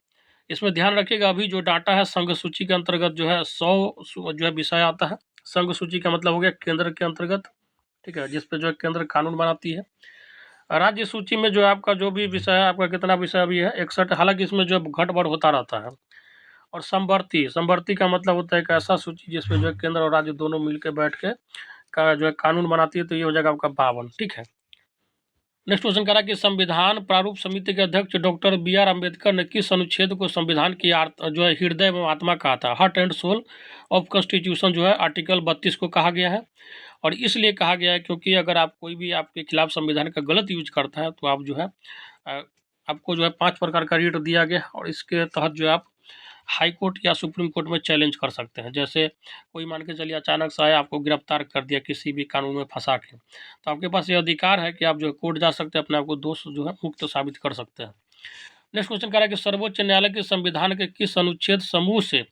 इसमें ध्यान रखिएगा अभी जो डाटा है संघ सूची के अंतर्गत जो है 100 जो है विषय आता है। संघ सूची का मतलब हो गया केंद्र के अंतर्गत, ठीक है, जिस पे जो है केंद्र कानून बनाती है। राज्य सूची में जो है आपका जो भी विषय है, आपका कितना विषय अभी है 61, हालांकि इसमें जो घट बढ़ होता रहता है। और समवर्ती का मतलब होता है एक ऐसा सूची जिसमें जो है केंद्र और राज्य दोनों मिलकर बैठ के का जो है कानून बनाती है, तो ये हो जाएगा आपका 52। ठीक है, नेक्स्ट क्वेश्चन करा कि संविधान प्रारूप समिति के अध्यक्ष डॉक्टर BR अम्बेडकर ने किस अनुच्छेद को संविधान की जो है हृदय एवं आत्मा कहा था। Heart and soul of constitution जो है आर्टिकल 32 को कहा गया है। और इसलिए कहा गया है क्योंकि अगर आप कोई भी आपके खिलाफ संविधान का गलत यूज करता है तो आप जो है आपको जो है 5 प्रकार का रिट दिया गया है, और इसके तहत जो है आप हाई कोर्ट या सुप्रीम कोर्ट में चैलेंज कर सकते हैं। जैसे कोई मान के चलिए अचानक से आया, आपको गिरफ्तार कर दिया किसी भी कानून में फंसा के, तो आपके पास ये अधिकार है कि आप जो है कोर्ट जा सकते हैं, अपने आप को दोष जो है मुक्त साबित कर सकते हैं। नेक्स्ट क्वेश्चन कह रहा है कि सर्वोच्च न्यायालय के संविधान के किस अनुच्छेद समूह से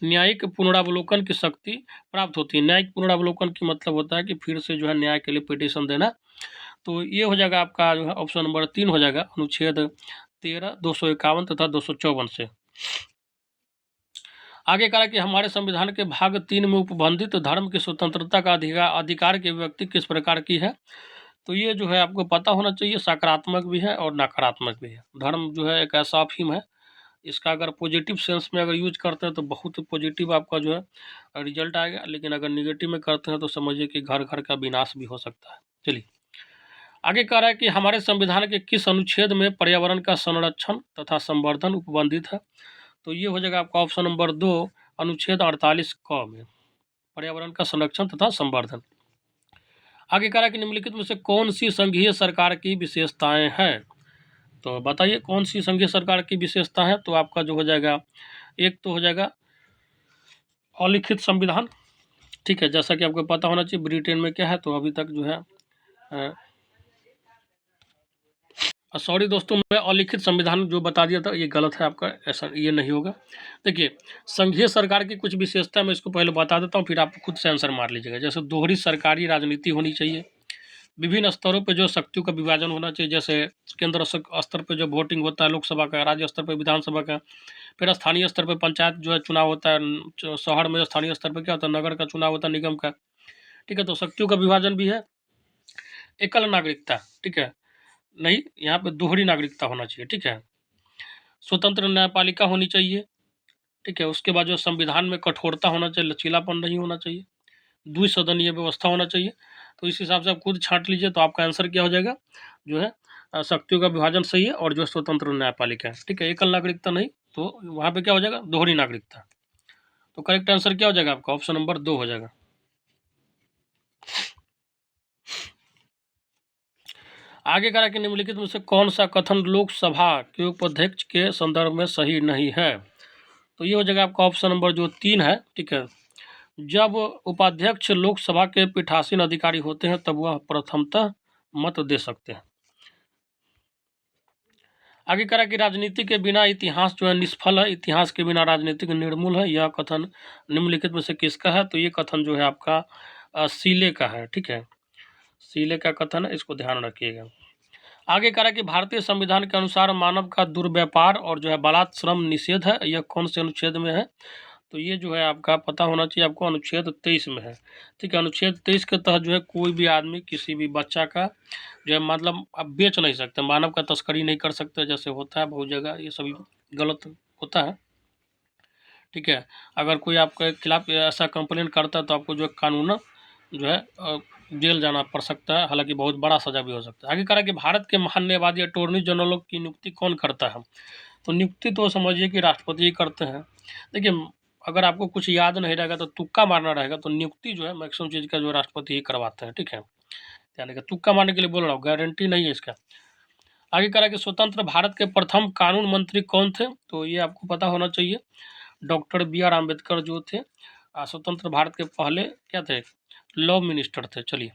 न्यायिक पुनरावलोकन की शक्ति प्राप्त होती है। न्यायिक पुनरावलोकन की मतलब होता है कि फिर से जो है न्याय के लिए पिटीशन देना, तो ये हो जाएगा आपका जो है ऑप्शन नंबर 3 हो जाएगा, अनुच्छेद 13, 251 तथा 254 से। आगे कहा कि हमारे संविधान के भाग 3 में उपबंधित धर्म की स्वतंत्रता का अधिकार की व्यक्ति किस प्रकार की है, तो ये जो है आपको पता होना चाहिए, सकारात्मक भी है और नकारात्मक भी है। धर्म जो है एक ऐसा अफीम है, इसका अगर पॉजिटिव सेंस में अगर यूज करते हैं तो बहुत पॉजिटिव आपका जो है रिजल्ट आएगा, लेकिन अगर निगेटिव में करते हैं तो समझिए कि घर घर का विनाश भी हो सकता है। चलिए आगे कह रहा है कि हमारे संविधान के किस अनुच्छेद में पर्यावरण का संरक्षण तथा संवर्धन उपबंधित है, तो ये हो जाएगा आपका ऑप्शन नंबर 2, अनुच्छेद 48 क में पर्यावरण का संरक्षण तथा संवर्धन। आगे कह रहा है कि निम्नलिखित में से कौन सी संघीय सरकार की विशेषताएं हैं, तो बताइए कौन सी संघीय सरकार की विशेषता है, तो आपका जो हो जाएगा एक तो हो जाएगा अलिखित संविधान। ठीक है, जैसा कि आपको पता होना चाहिए ब्रिटेन में क्या है, तो अभी तक जो है सॉरी दोस्तों, मैं अलिखित संविधान जो बता दिया था ये गलत है आपका, ऐसा ये नहीं होगा। देखिए संघीय सरकार की कुछ विशेषता मैं इसको पहले बता देता हूँ, फिर आप खुद से आंसर मार लीजिएगा। जैसे दोहरी सरकारी राजनीति होनी चाहिए, विभिन्न स्तरों पे जो शक्तियों का विभाजन होना चाहिए, जैसे केंद्र स्तर पे जो वोटिंग होता है लोकसभा का, राज्य स्तर पे विधानसभा का, फिर स्थानीय स्तर पे पंचायत जो है चुनाव होता है, शहर में स्थानीय स्तर पे क्या होता है नगर का चुनाव होता है, निगम का। ठीक है, तो शक्तियों का विभाजन भी है। एकल नागरिकता, ठीक है, नहीं यहाँ पे दोहरी नागरिकता होना चाहिए। ठीक है, स्वतंत्र न्यायपालिका होनी चाहिए। ठीक है, उसके बाद जो संविधान में कठोरता होना चाहिए, लचीलापन नहीं होना चाहिए, द्विसदनीय व्यवस्था होना चाहिए। तो इस हिसाब से आप खुद छांट लीजिए, तो आपका आंसर क्या हो जाएगा, जो है शक्तियों का विभाजन सही है, और जो स्वतंत्र न्यायपालिका है। ठीक है, एकल नागरिकता नहीं, तो वहाँ पे क्या हो जाएगा दोहरी नागरिकता। तो करेक्ट आंसर क्या हो जाएगा आपका ऑप्शन नंबर 2 हो जाएगा। आगे कहा कि निम्नलिखित में से कौन सा कथन लोकसभा के उपाध्यक्ष के संदर्भ में सही नहीं है, तो ये हो जाएगा आपका ऑप्शन नंबर जो 3 है। ठीक है, जब उपाध्यक्ष लोकसभा के पीठासीन अधिकारी होते हैं तब वह प्रथमतः मत दे सकते हैं। आगे करा कि राजनीति के बिना इतिहास जो है निष्फल है, इतिहास के बिना राजनीतिक निर्मूल है, यह कथन निम्नलिखित में से किसका है, तो ये कथन जो है आपका सीले का है। ठीक है, सीले का कथन है, इसको ध्यान रखिएगा। आगे करा कि भारतीय संविधान के अनुसार मानव का दुर्व्यापार और जो है बलात् श्रम निषेध है, यह कौन से अनुच्छेद में है, तो ये जो है आपका पता होना चाहिए आपको, अनुच्छेद 23 में है। ठीक है, अनुच्छेद 23 के तहत जो है कोई भी आदमी किसी भी बच्चा का जो है मतलब आप बेच नहीं सकते, मानव का तस्करी नहीं कर सकते, जैसे होता है बहुत जगह ये सभी गलत होता है। ठीक है। अगर कोई आपके खिलाफ ऐसा कंप्लेन करता है तो आपको जो है कानूनन जो है जेल जाना पड़ सकता है, हालांकि बहुत बड़ा सजा भी हो सकता है। आगे कह रहा है कि भारत के महान न्यायवादी अटॉर्नी जनरलों की नियुक्ति कौन करता है? तो नियुक्ति तो समझिए कि राष्ट्रपति ही करते हैं। देखिए, अगर आपको कुछ याद नहीं रहेगा तो तुक्का मारना रहेगा, तो नियुक्ति जो है मैक्सिमम चीज़ का जो राष्ट्रपति ही करवाते हैं, ठीक है। यानी कि तुक्का मारने के लिए बोल रहा हूँ, गारंटी नहीं है इसका। आगे कह रहा है कि स्वतंत्र भारत के प्रथम कानून मंत्री कौन थे? तो ये आपको पता होना चाहिए, डॉक्टर BR अम्बेडकर जो थे स्वतंत्र भारत के पहले क्या थे, लॉ मिनिस्टर थे। चलिए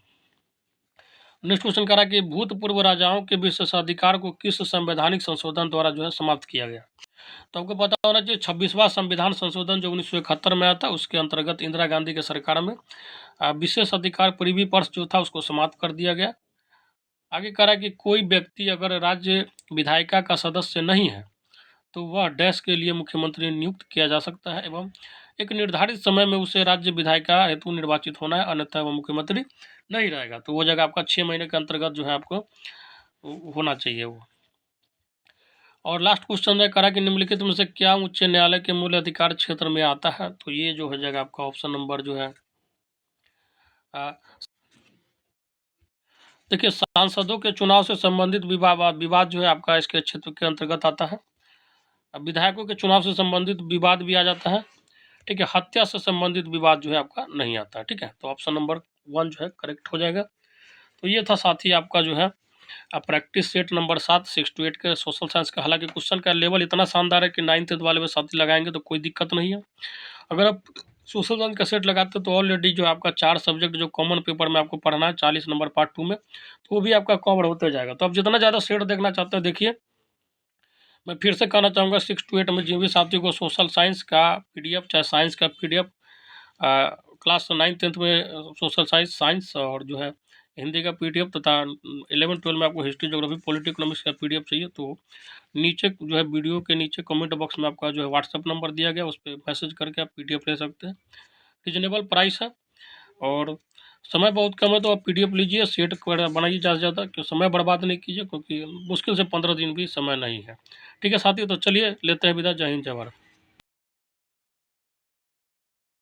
नेक्स्ट क्वेश्चन कह रहा है कि भूतपूर्व राजाओं के विशेषाधिकार को किस संवैधानिक संशोधन द्वारा जो है समाप्त किया गया? तो आपको पता होना चाहिए 26वां संविधान संशोधन जो 1971 में आया था, उसके अंतर्गत इंदिरा गांधी के सरकार में विशेष अधिकार प्रीवी पर्स जो था उसको समाप्त कर दिया गया। आगे कह रहा है कि कोई व्यक्ति अगर राज्य विधायिका का सदस्य नहीं है तो वह डैश के लिए मुख्यमंत्री नियुक्त किया जा सकता है एवं एक निर्धारित समय में उसे राज्य विधायिका हेतु निर्वाचित होना है, अन्यथा वह मुख्यमंत्री नहीं रहेगा। तो वो जगह आपका 6 महीने के अंतर्गत जो है आपको होना चाहिए वो। और लास्ट क्वेश्चन है, करा कि निम्नलिखित में से क्या उच्च न्यायालय के मूल अधिकार क्षेत्र में आता है? तो ये जो हो जाएगा आपका ऑप्शन नंबर जो है देखिए, सांसदों के चुनाव से संबंधित विवाद जो है आपका इसके क्षेत्र के अंतर्गत आता है। अब विधायकों के चुनाव से संबंधित विवाद भी आ जाता है, ठीक है। हत्या से संबंधित विवाद जो है आपका नहीं आता है, ठीक है। तो ऑप्शन नंबर 1 जो है करेक्ट हो जाएगा। तो ये था साथी आपका जो है प्रैक्टिस सेट नंबर 7 6 to 8 के सोशल साइंस का। हालांकि क्वेश्चन का लेवल इतना शानदार है कि 9th वाले में साथी लगाएंगे तो कोई दिक्कत नहीं है। अगर आप सोशल साइंस का सेट लगाते तो ऑलरेडी जो आपका 4 सब्जेक्ट जो कॉमन पेपर में आपको पढ़ना है 40 नंबर पार्ट 2 में, तो वो भी आपका कवर होते जाएगा। तो आप जितना ज़्यादा सेट देखना चाहते हैं देखिए। मैं फिर से कहना चाहूँगा 6 to 8 में जिन भी साथी को सोशल साइंस का PDF चाहे साइंस का PDF क्लास 9th-10th में सोशल साइंस और जो है हिंदी का PDF तथा 11th-12 में आपको हिस्ट्री ज्योग्राफी पॉलिटी इकोनॉमिक्स का PDF चाहिए तो नीचे जो है वीडियो के नीचे कमेंट बॉक्स में आपका जो है व्हाट्सएप नंबर दिया गया, उस पर मैसेज करके आप PDF ले सकते हैं। रीजनेबल प्राइस है और समय बहुत कम है, तो आप PDF लीजिए, सेट बनाइए ज़्यादा से ज़्यादा, क्यों समय बर्बाद नहीं कीजिए, क्योंकि मुश्किल से 15 दिन भी समय नहीं है। ठीक है साथियों, तो चलिए लेते हैं विदा। जय हिंद जय भारत।